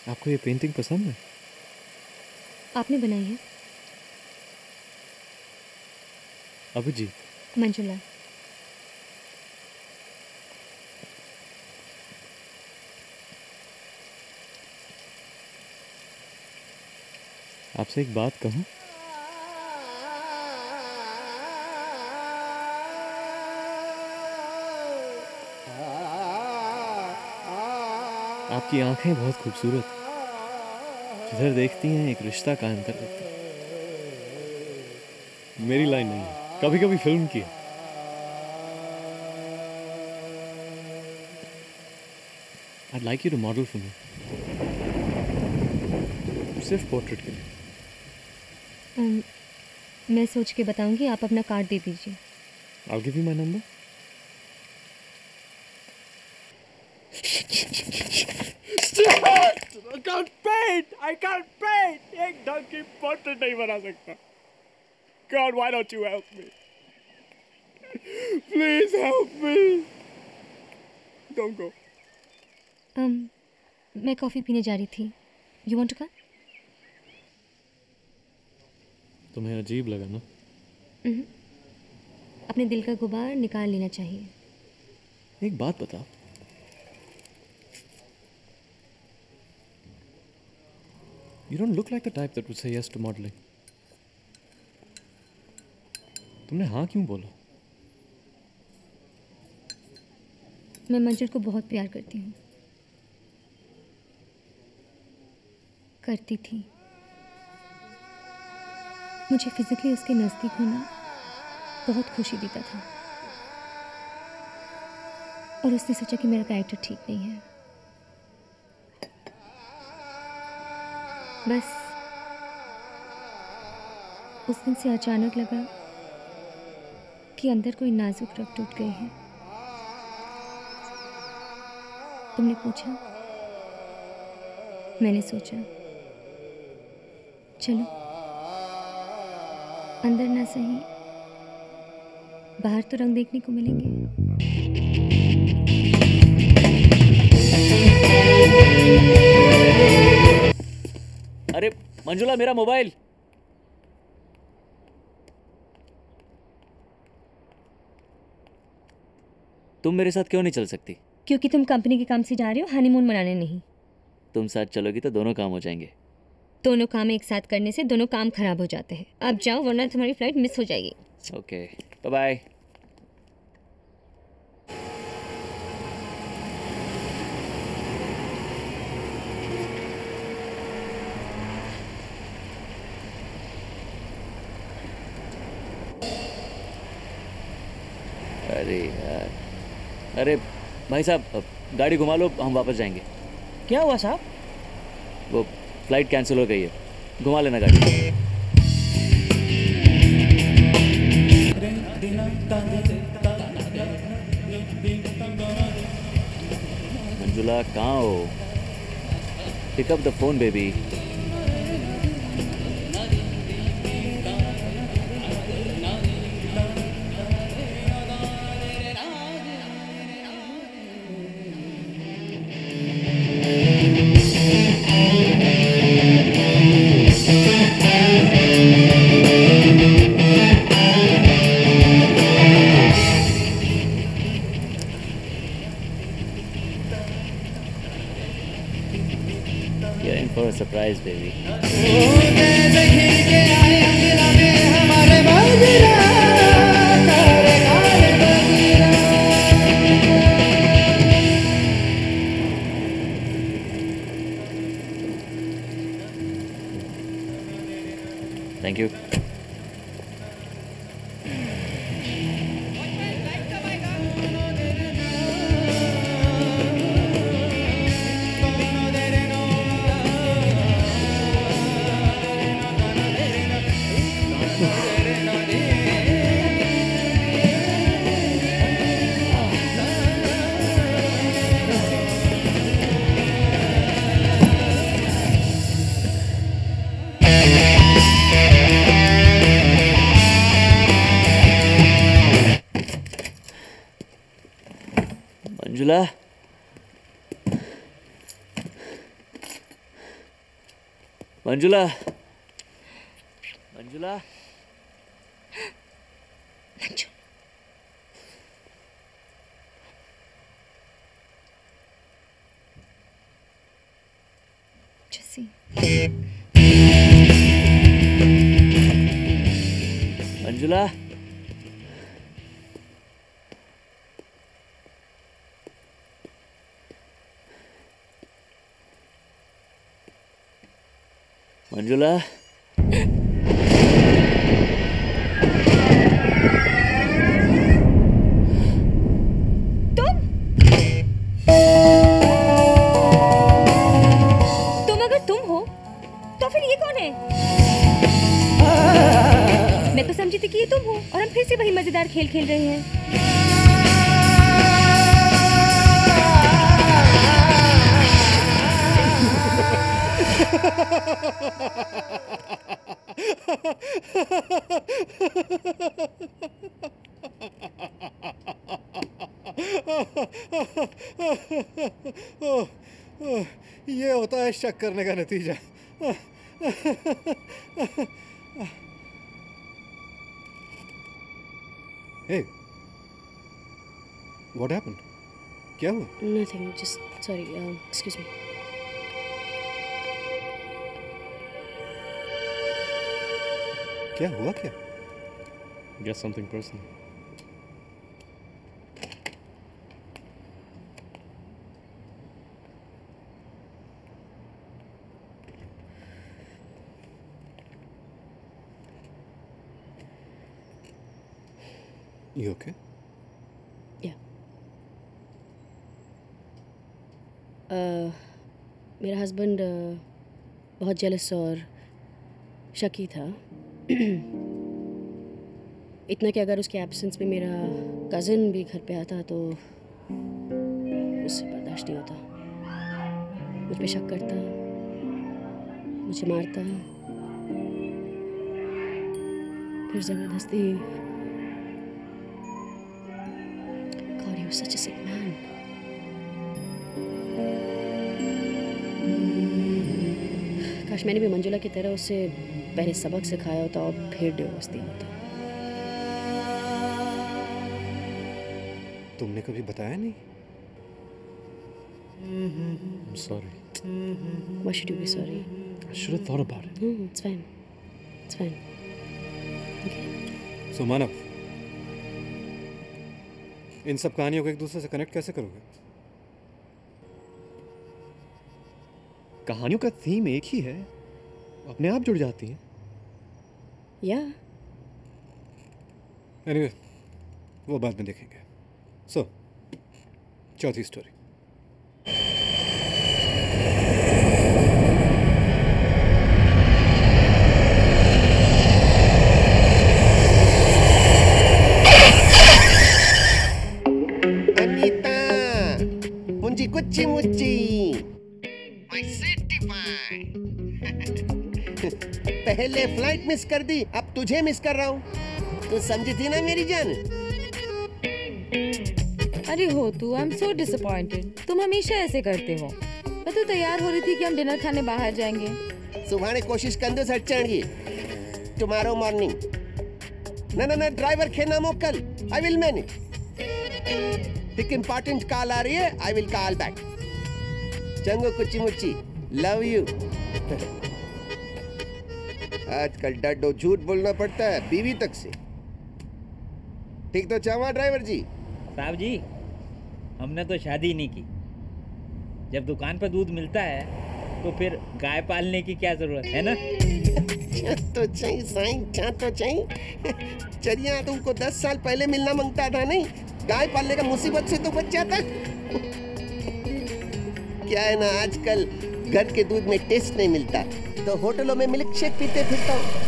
आपको ये पेंटिंग पसंद है? आपने बनाई है? अभी जी। मंजुला। आपसे एक बात कहूं? आपकी आंखें बहुत खूबसूरत, जिधर देखती हैं एक रिश्ता कायम कर देती हैं। मेरी लाइन नहीं है। कभी कभी फिल्म की। I'd like you to model for me. सिर्फ पोर्ट्रेट के लिए। मैं सोच के बताऊंगी, आप अपना कार्ड दे दीजिए। I'll give you my number. I can't paint. I can't paint. एक ढंग की पोर्ट्रेट नहीं बना सकता। God, why don't you help me? Please help me. Don't go. मैं कॉफ़ी पीने जा रही थी। You want to come? तुम्हें अजीब लगा ना? अपने दिल का गुबार निकाल लेना चाहिए। एक बात बता, You don't look like the type that would say yes to modeling. तुमने हाँ क्यों बोला? मैं मंजुल को बहुत प्यार करती हूँ, करती थी। मुझे फिजिकली उसके नज़दीक होना बहुत खुशी देता था, और उसने सोचा कि मेरा कैरेक्टर ठीक नहीं है। बस उस दिन से अचानक लगा कि अंदर कोई नाजुक रग टूट गई है। तुमने पूछा, मैंने सोचा चलो अंदर ना सही बाहर तो रंग देखने को मिलेंगे। अरे मंजुला, मेरा मोबाइल। तुम मेरे साथ क्यों नहीं चल सकती? क्योंकि तुम कंपनी के काम से जा रहे हो, हनीमून मनाने नहीं। तुम साथ चलोगी तो दोनों काम हो जाएंगे। दोनों काम एक साथ करने से दोनों काम खराब हो जाते हैं। अब जाओ वरना तुम्हारी फ्लाइट मिस हो जाएगी। Okay, bye bye. अरे यार, अरे भाई साहब गाड़ी घुमा लो, हम वापस जाएंगे। क्या हुआ साहब? वो फ्लाइट कैंसिल हो गई है, घुमा लेना गाड़ी। मंजुला कहाँ हो? Pick up the phone baby. Surprise, baby. Thank you. Manjula, Manjula, Manjula, जैसी मंजुला, मंजुला। हो तो फिर ये कौन है? मैं तो समझी थी कि ये तुम हो और हम फिर से वही मजेदार खेल खेल रहे हैं। ये होता है शक करने का नतीजा। Hey, what happened? क्या हुआ? Nothing, just sorry, excuse me. क्या हुआ क्या? Guess something personal. You okay? Yeah. मेरा हस्बैंड बहुत जेलस और शकी था। इतना कि अगर उसके एब्सेंस में मेरा कज़न भी घर पे आता तो उससे बर्दाश्त नहीं होता। मुझ पे शक करता, मुझे मारता, फिर ज़बरदस्ती। God, he was such a sick man. काश मैंने भी मंजुला की तरह उसे पहले सबक सिखाया होता और फिर डिवोर्स दिया होता। तुमने कभी बताया नहीं? I'm sorry. Why should you be sorry? I should have thought about it. No, it's fine. It's fine. Okay. So मानव, इन सब कहानियों को एक दूसरे से कनेक्ट कैसे करोगे? कहानियों का थीम एक ही है, अपने आप जुड़ जाती हैं। Yeah. Anyway, वो बाद में देखेंगे। So, चौथी स्टोरी। अनीता, मुंजी कुच्ची मुच्ची, My certified. पहले फ्लाइट मिस कर दी, अब तुझे मिस कर रहा हूँ। तू समझी थी ना मेरी जान? अरे हो तू, आई एम सो डिसअपॉइंटेड। तुम हमेशा ऐसे करते हो। मैं तो तैयार हो रही थी कि हम डिनर खाने बाहर जाएंगे। सुबह कोशिश कंदो सर चढ़गी। Tomorrow morning. ना ड्राइवर खेना मोकल। I will manage. एक इम्पोर्टेंट कॉल आ रही है, आई विल कॉल बैक। चंगो कुच्ची मुच्ची, लव यू। आजकल डड्डो झूठ बोलना पड़ता है बीवी तक से। ठीक तो चावा ड्राइवर जी? साहब जी, हमने तो शादी नहीं की। जब दुकान पर दूध मिलता है तो फिर गाय पालने की क्या जरूरत है ना? तो चाहिए साईं, तो चाहिए। चलिए तुमको 10 साल पहले मिलना मांगता था नहीं? गाय पालने का मुसीबत से तो बच जाता। क्या है ना, आजकल घर के दूध में टेस्ट नहीं मिलता तो होटलों में मिल्क शेक पीते फिरता हूँ।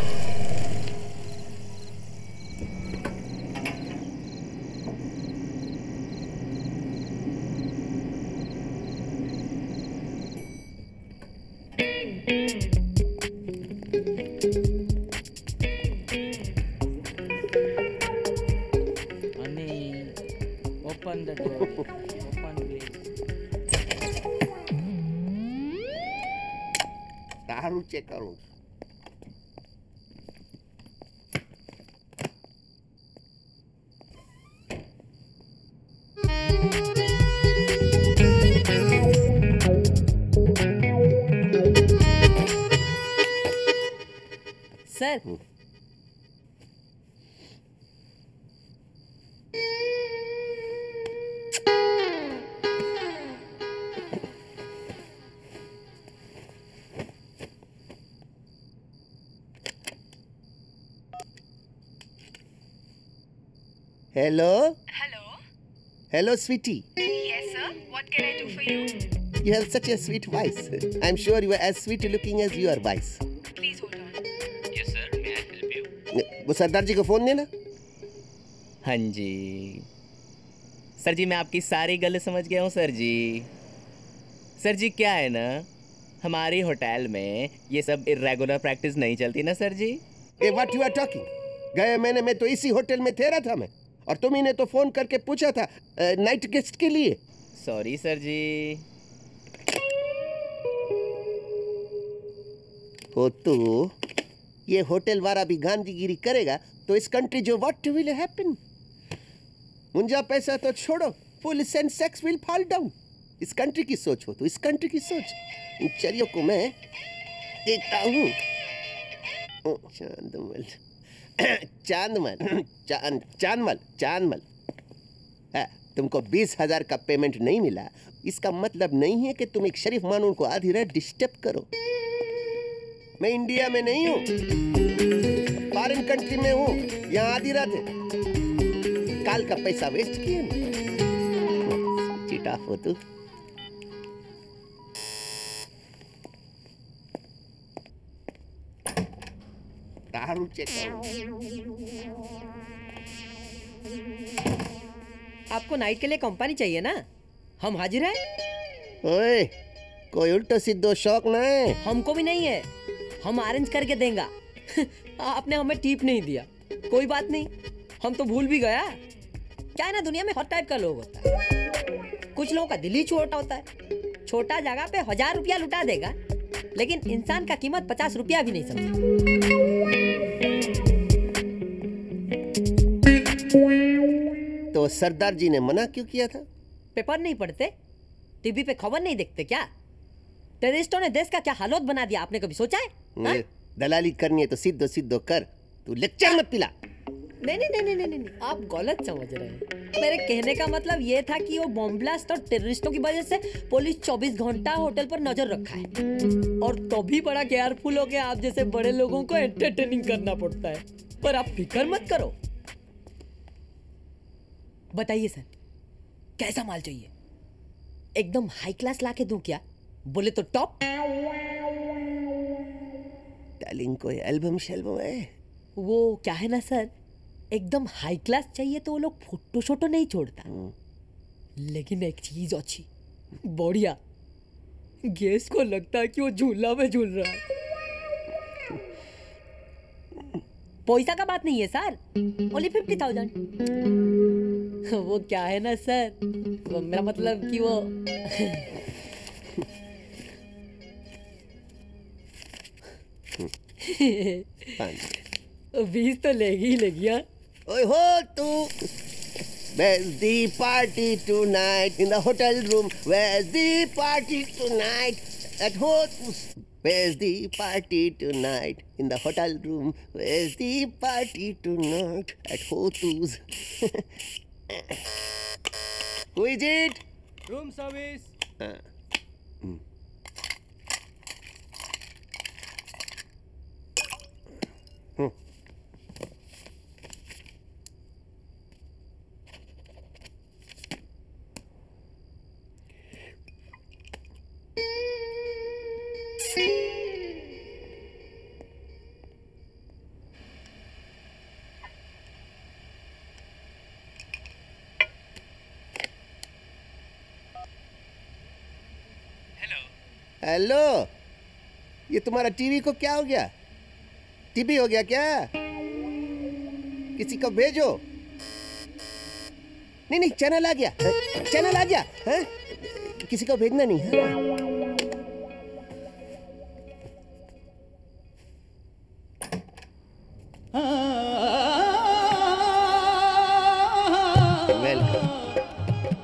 Open the door. Open please. दारू चेक करूं। Sir, hello hello sweetie. Yes, sir. What can I do for you? You have such a sweet voice. I'm sure you are as sweet looking as your voice. Please hold on. Yes sir, may I help you? वो सरदार जी को phone देना। हाँ जी sir जी, मैं आपकी सारी गल समझ गया हूँ सर जी। सर जी क्या है ना, हमारी होटल में ये सब इरेगुलर प्रैक्टिस नहीं चलती ना sir ji. What you are talking? गए महीने में तो इसी होटल में ठहरा था मैं, और तुम ही ने तो फोन करके पूछा था नाइट गेस्ट के लिए। सॉरी सर जी। हो तो ये होटल वाला भी गांधीगिरी करेगा तो इस कंट्री जो व्हाट विल हैपन? मुंजा पैसा तो छोड़ो, police and sex will fall down. इस कंट्री की सोच हो तो इस कंट्री की सोच। इन चरियों को मैं देखता हूँ। चांदमल चांदमल चांदमल चांदमल, तुमको 20,000 का पेमेंट नहीं मिला, इसका मतलब नहीं है कि तुम एक शरीफ मानून को आधी रात डिस्टर्ब करो। मैं इंडिया में नहीं हूँ, फॉरेन कंट्री में हूँ, यहाँ आधी रात है। काल का पैसा वेस्ट किए चिटा हो तू। दारू आपको नाइट के लिए कंपनी चाहिए ना? हम हाजिर हैं। ओए, कोई उल्टा सीधा शौक ना है। हमको भी नहीं है, हम अरेंज करके देंगे। आपने हमें टिप नहीं दिया, कोई बात नहीं, हम तो भूल भी गया। क्या है ना, दुनिया में हर टाइप का लोग होता है। कुछ लोगों का दिल ही छोटा होता है, छोटा जगह पे 1000 रुपया लुटा देगा, लेकिन इंसान का कीमत 50 रुपया भी नहीं समझता। तो सरदार जी ने मना क्यों किया था? पेपर नहीं पढ़ते, टीवी पे खबर नहीं देखते क्या? टेररिस्टों ने देश का क्या हालत बना दिया, आपने कभी सोचा है? दलाली करनी है तो सीधो सीधो कर, तू लेक्चर मत पिला। नहीं नहीं नहीं नहीं नहीं, आप गलत समझ रहे हैं। मेरे कहने का मतलब ये था कि वो बॉम्ब ब्लास्ट और टेररिस्टों की वजह से पुलिस 24 घंटा होटल पर नजर रखा है, और तो भी बड़ा केयरफुल हो के आप जैसे बड़े लोगों को एंटरटेनिंग करना पड़ता है। पर आप फिक्र मत करो। बताइए सर, कैसा माल चाहिए? एकदम हाई क्लास लाके दूं क्या? बोले तो टॉप। डार्लिंग, कोई एल्बम शेल्बम है? वो क्या है ना सर, एकदम हाई क्लास चाहिए तो वो लोग फोटो शोटो नहीं छोड़ता, लेकिन एक चीज अच्छी बढ़िया, गेस्ट को लगता है कि वो झूला में झूल रहा है। पैसा का बात नहीं है सर, ओनली 50,000। वो क्या है ना सर, मेरा मतलब कि वो बीस तो लेगी हाँ। ओए हो तू, where's the party tonight in the hotel room? Where's the party tonight at hotel? Where's the party tonight in the hotel room? Where's the party tonight at hotels? Who is it? Room service. Hello, ये तुम्हारा TV को क्या हो गया? TV हो गया क्या? किसी को भेजो। नहीं नहीं, चैनल आ गया, चैनल आ गया है? किसी को भेजना नहीं है।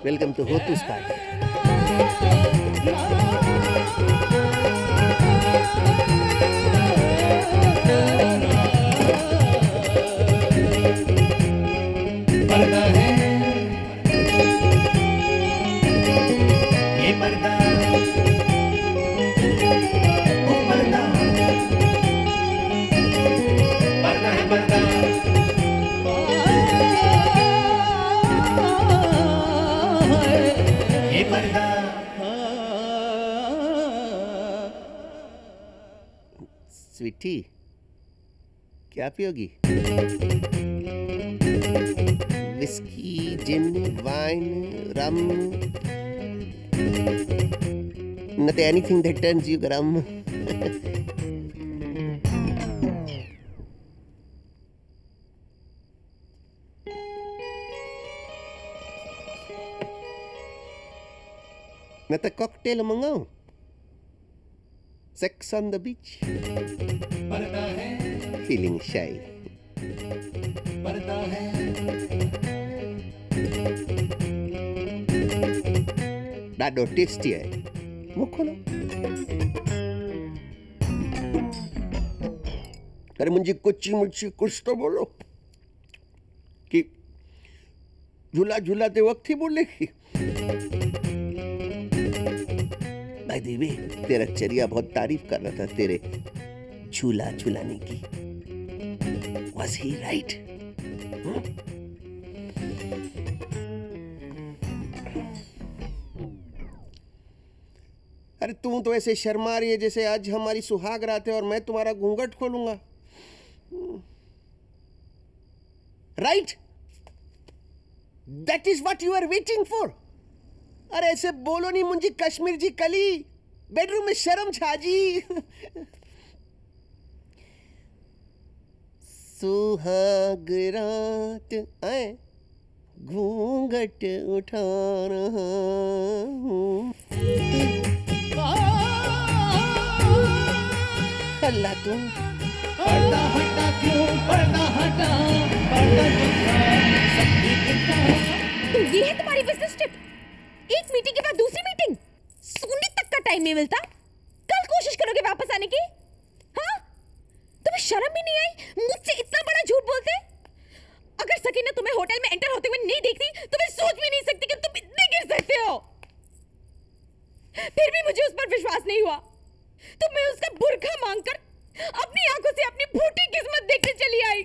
वेलकम टू होटूस पार्टी। पर्दा है ये पर्दा, वो पर्दा, पर्दा है पर्दा, ये पर्दा। स्वीटी, क्या पियोगी? Whisky, gin, wine, rum? Not anything that turns you गरम। न तो कॉकटेल मंगाऊं? Sex on the beach, feeling shy। ॾाढो टेस्टी है, मुंह खोलो। अरे मुझे कुछ कुछ तो बोलो कि झूला झूलाते वक्त ही बोलेगी। भाई देवी, तेरा चरिया बहुत तारीफ कर रहा था तेरे झूला झूलाने की। Was he right? अरे तू तो ऐसे शर्मा रही है जैसे आज हमारी सुहाग रात है और मैं तुम्हारा घूंघट खोलूंगा। Right? That is what you are waiting for. अरे ऐसे बोलो नहीं मुझे कश्मीर जी कली, बेडरूम में शर्म छाजी। सुहाग रात आए, घूंघट उठा रहा हूँ। अल्लाह तुम पर्दा हटा क्यों, पर्दा हटा, पर्दा तो ये है तुम्हारी बिजनेस ट्रिप? एक मीटिंग के बाद दूसरी मीटिंग, सोने तक का टाइम नहीं मिलता। कल कोशिश करोगे वापस आने की? हाँ, तुम्हें शर्म भी नहीं आई मुझसे इतना बड़ा झूठ बोलते? अगर सकीना तुम्हें होटल में एंटर होते हुए नहीं देखती तो मैं सोच भी नहीं सकती कि तुम इतने गिर सकते हो। फिर भी मुझे उस पर विश्वास नहीं हुआ तो मैं उसका बुरखा मांगकर अपनी आंखों से अपनी फूटी किस्मत देखने चली आई।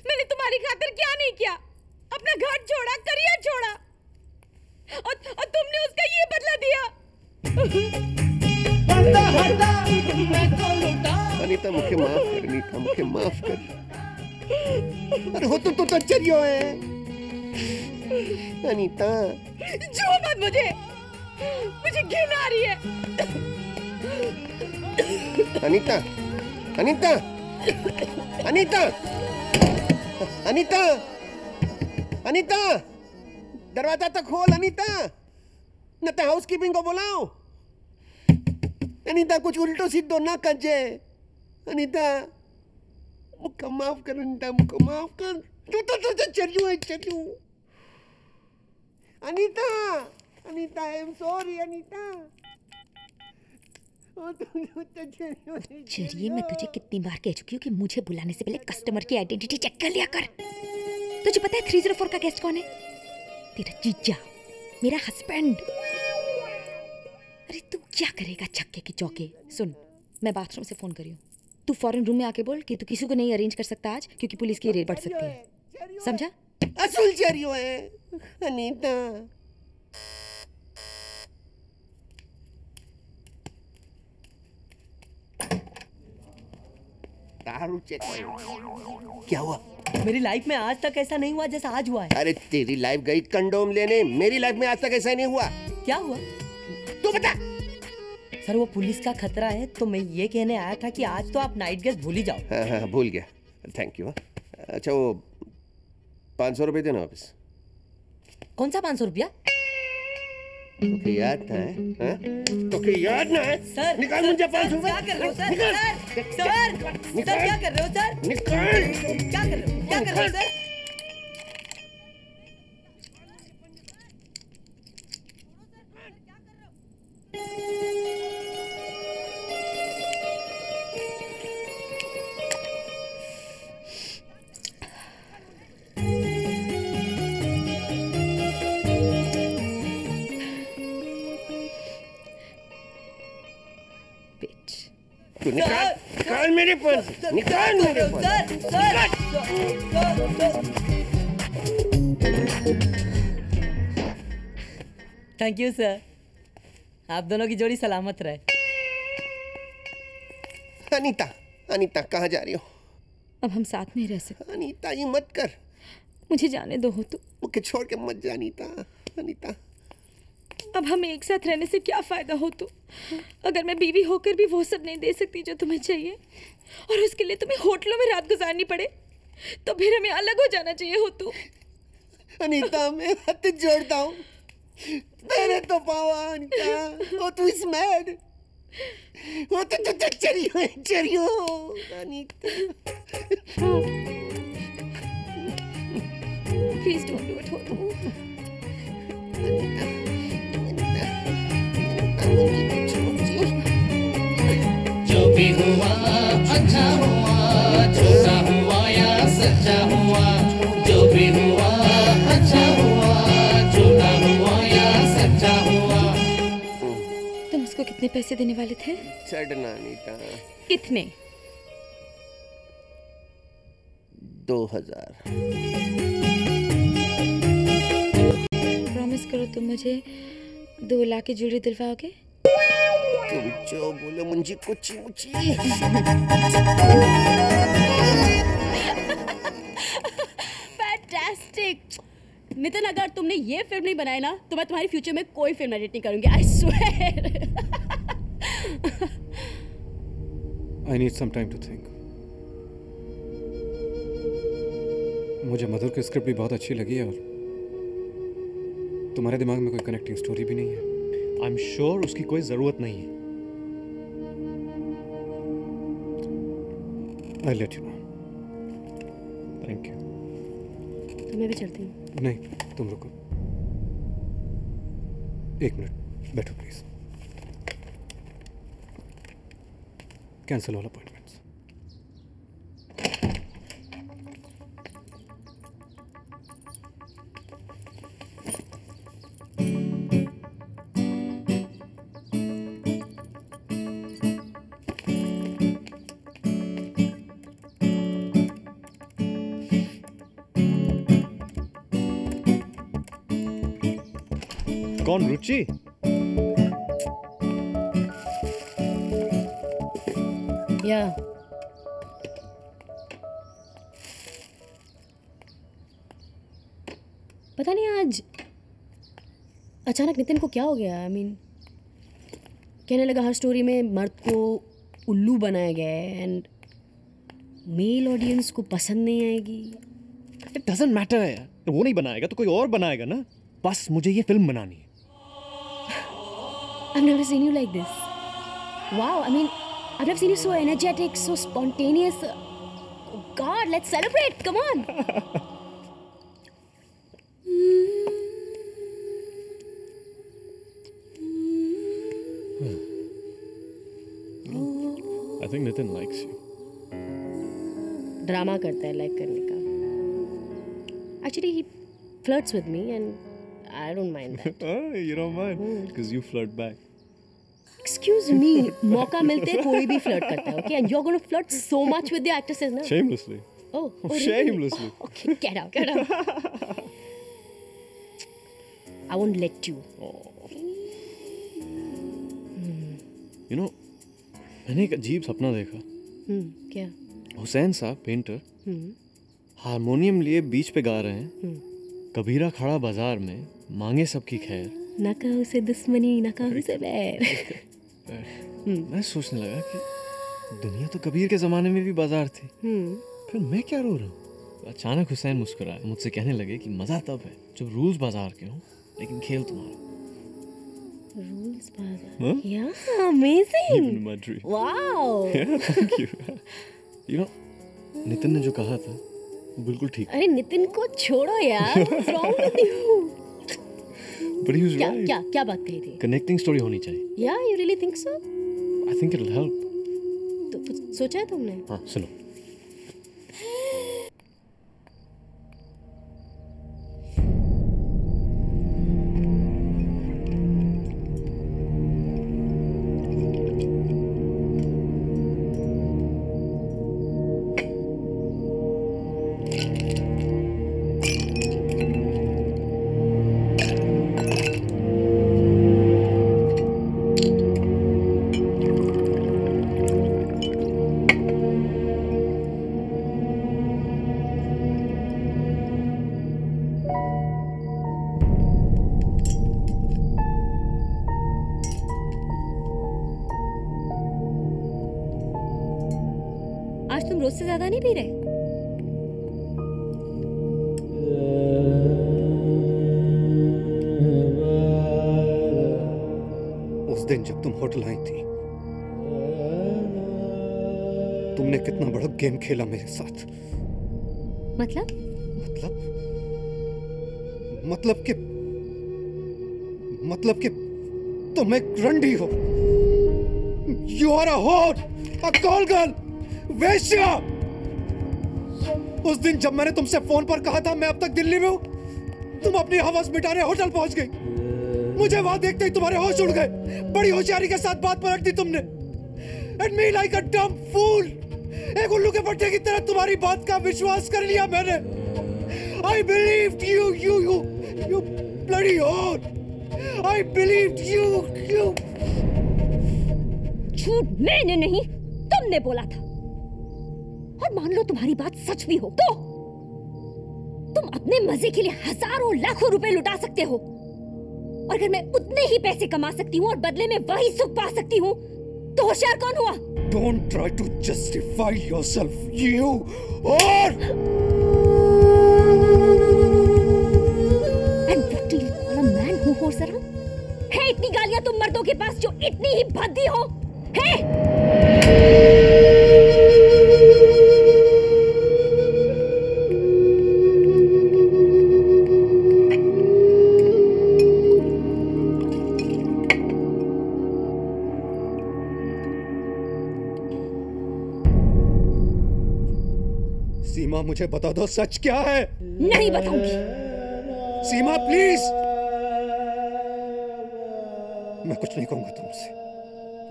मैंने तुम्हारी खातिर क्या नहीं किया? अपना घर छोड़ा, करियर छोड़ा, और तुमने उसका ये बदला दिया। अनीता मुझे माफ कर, अनीता मुझे माफ कर। अरे हो तो चरियो है अनीता। जो मत मुझे घिन आ रही है। अनीता, अनीता, अनीता, अनीता, अनीता, दरवाजा तो खोल अनीता, न तो हाउसकीपिंग को बुलाओ। अनीता कुछ उल्टो सीधो ना कजे। अनीता मुझे माफ कर, अनीता मुझे माफ कर। तू तो चरियो है, चरियो। Anita, Anita, I am sorry Anita. चलिए, मैं तुझे कितनी बार कह चुकी हूँ कि मुझे बुलाने से पहले कस्टमर की आइडेंटिटी चेक कर लिया कर। तुझे पता है 304 का गेस्ट कौन है? तेरा जीजा, मेरा हस्बैंड। अरे तू क्या करेगा छक्के की चौके? सुन, मैं बाथरूम से फोन करी हूँ, तू फौरन रूम में आके बोल कि तू किसी को नहीं अरेंज कर सकता आज, क्योंकि पुलिस की रेड बढ़ सकती है। समझा? असूल चरियो है अनीता। क्या हुआ? मेरी लाइफ में आज तक ऐसा नहीं हुआ जैसा आज हुआ है। अरे तेरी लाइफ गई कंडोम लेने, मेरी लाइफ में आज तक ऐसा नहीं हुआ। क्या हुआ? तू बता। सर वो पुलिस का खतरा है, तो मैं ये कहने आया था कि आज तो आप नाइट गेस्ट भूल ही जाओ। हाँ, भूल गया, थैंक यू। अच्छा वो 500 रुपये देना वापस। कौन सा 500 रुपया? तो याद ना है? तो याद ना है? सर निकाल मुझे 500 रुपये। क्या कर रहे हो सर? सर क्या कर रहे हो सर? निकाल। क्या कर रहे हो? क्या कर रहे हो सर? निकाल मेरे पास, निकाल मेरे पास। थैंक यू सर, आप दोनों की जोड़ी सलामत रहे। अनीता, अनीता कहाँ जा रही हो? अब हम साथ नहीं रह सकते। अनीता ये मत कर। मुझे जाने दो हो तो। मुझे छोड़ के मत जा अनीता, अनीता। अब हमें एक साथ रहने से क्या फायदा हो तो? अगर मैं बीवी होकर भी वो सब नहीं दे सकती जो तुम्हें चाहिए, और उसके लिए तुम्हें होटलों में रात गुजारनी पड़े, तो फिर हमें अलग हो जाना चाहिए हो तो। अनीता मैं हाथ जोड़ता हूँ, तेरे तो पावा अनीता। वो तू इस मैड, वो तो चरियो चरियो Anita. Please don't do it हो तो। जो भी हुआ अच्छा हुआ, झूठा हुआ या सच्चा हुआ, जो भी हुआ अच्छा हुआ, झूठा हुआ या सच्चा हुआ। तुम उसको कितने पैसे देने वाले थे? चढ़ना अनीता। कितने? 2000। प्रॉमिस करो तुम मुझे 2 लाख की ज्वेलरी दिलवाओगे? तुम जो बोले मुंजी कुछ मुची। फैंटास्टिक। नितिन, अगर तुमने ये फिल्म नहीं बनाई ना तो मैं तुम्हारी फ्यूचर में कोई फिल्म एडिट नहीं करूंगी। I swear. I need some time to think. मुझे मधुर की स्क्रिप्ट भी बहुत अच्छी लगी है, और तुम्हारे दिमाग में कोई कनेक्टिंग स्टोरी भी नहीं है। आई एम श्योर उसकी कोई जरूरत नहीं है। I'll let you know. Thank you. तो मैं भी चलती हूँ। नहीं, तुम रुको। 1 मिनट बैठो प्लीज। Cancel all appointments. कौन? रुचि? या पता नहीं आज अचानक नितिन को क्या हो गया। आई मीन कहने लगा हर स्टोरी में मर्द को उल्लू बनाया गया है एंड मेल ऑडियंस को पसंद नहीं आएगी। इट डजंट मैटर है यार, वो नहीं बनाएगा तो कोई और बनाएगा ना। बस मुझे ये फिल्म बनानी है। I've never seen you like this. Wow, I mean, I've never seen you so energetic, so spontaneous. Oh God, let's celebrate! Come on. I think Nitin likes you. Drama करता है लाइक करने का। Actually, he flirts with me and I don't mind that. You don't mind? Because you flirt back. Excuse me, मौका मिलते कोई भी flirt करता है, okay? And you're going to flirt so much with the actresses, ना? Shamelessly. Oh, really? Shamelessly. Okay, get out, get out. I won't let you. You know, मैंने एक अजीब सपना देखा। क्या? हुसैन साहब पेंटर हारमोनियम लिए बीच पे गा रहे हैं। कबीरा खड़ा बाजार में मांगे सबकी खैर। ना कहो से दुश्मनी ना कहो से बैर। मैं सोचने लगा कि दुनिया तो कबीर के जमाने में भी बाजार थी, फिर मैं क्या रो रहा हूँ। अचानक हुसैन मुस्कुराए, मुझसे कहने लगे कि मजा तब है जब रूल्स बाजार के हों लेकिन खेल तुम्हारा। रूल्स बाजार? Yeah, amazing. Even in my dream. Wow. Yeah, thank you. You know, Nitin ने जो कहा था वो बिल्कुल ठीक। अरे नितिन को छोड़ो यार, what's wrong with you? But he was क्या right. क्या क्या बात कही थी? Connecting story होनी चाहिए। Yeah, you really think so? I think it'll help. तो कुछ सोचा है तुमने? हाँ, सुनो। तुम रोज से ज्यादा नहीं पी रहे? उस दिन जब तुम होटल आई थी, तुमने कितना बड़ा गेम खेला मेरे साथ। मतलब कि तुम एक रंडी हो। You are a whore, a call girl, वेश्या। उस दिन जब मैंने तुमसे फोन पर कहा था मैं अब तक दिल्ली में हूं, तुम अपनी हवस मिटाने होटल पहुंच गई। मुझे वहां देखते ही तुम्हारे होश उड़ गए। बड़ी होशियारी के साथ बात पलट दी तुमने। And me like a dumb fool, एक उल्लू के पट्टे की तरह तुम्हारी बात का विश्वास कर लिया मैंने। I believed you bloody whore. I believed you. झूठ मैंने नहीं, तुमने बोला था। और मान लो तुम्हारी बात सच भी हो तो तुम अपने मजे के लिए हजारों लाखों रुपए लुटा सकते हो। और अगर मैं उतने ही पैसे कमा सकती हूँ और बदले में वही सुख पा सकती हूँ, तो होशियार कौन हुआ? Don't try to justify yourself, you whore. And what do you call a man who whores around? है इतनी गालियां तुम मर्दों के पास जो इतनी ही भद्दी हो? है? सीमा, मुझे बता दो सच क्या है? नहीं बताऊंगी। सीमा प्लीज। मैं कुछ नहीं कहूंगा तुमसे,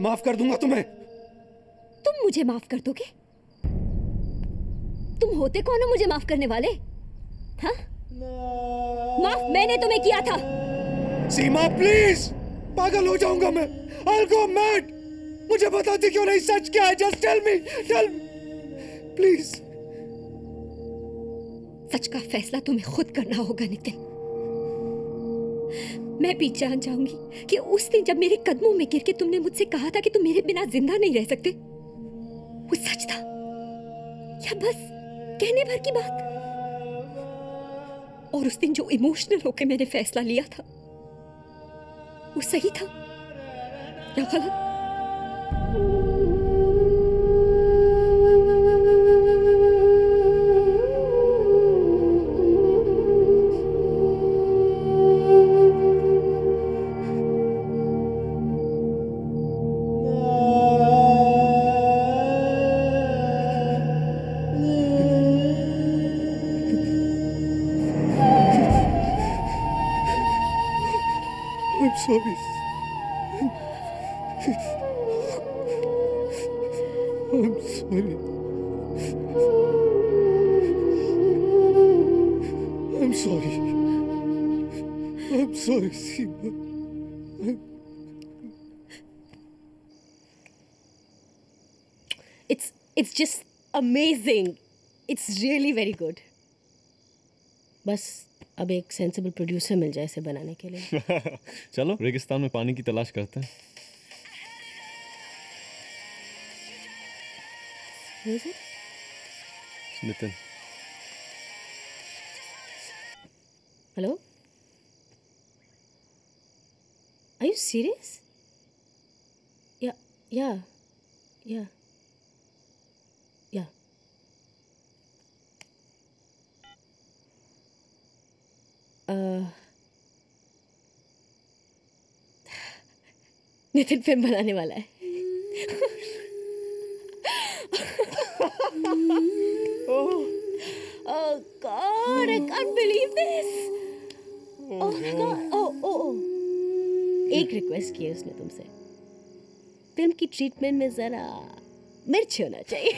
माफ कर दूंगा तुम्हें। तुम मुझे माफ कर दोगे? तुम होते कौन हो मुझे माफ करने वाले? हाँ? माफ मैंने तुम्हें किया था। सीमा प्लीज, पागल हो जाऊंगा मैं। I'll go mad। मुझे बताती क्यों नहीं सच क्या है? Just tell me please. सच का फैसला तुम्हें खुद करना होगा नितिन। मैं भी जान जाऊंगी कि उस दिन जब मेरे कदमों में गिर के तुमने मुझसे कहा था कि तुम मेरे बिना जिंदा नहीं रह सकते, वो सच था या बस कहने भर की बात? और उस दिन जो इमोशनल होके मैंने फैसला लिया था, वो सही था या गलत? Sorry. I'm sorry. I'm sorry. I'm sorry, Seema. It's just amazing. It's really very good. बस अब एक सेंसिबल प्रोड्यूसर मिल जाए इसे बनाने के लिए। चलो रेगिस्तान में पानी की तलाश करते हैं। Nitin. Hello, are you serious? या नितिन फिल्म बनाने वाला है। Oh God, I can't believe this. Oh my God. Oh. एक रिक्वेस्ट की है उसने तुमसे, फिल्म की ट्रीटमेंट में जरा मिर्च होना चाहिए।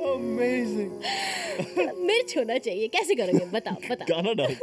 Amazing. मिर्च होना चाहिए। कैसे करोगे? बताओ। गाना डाल।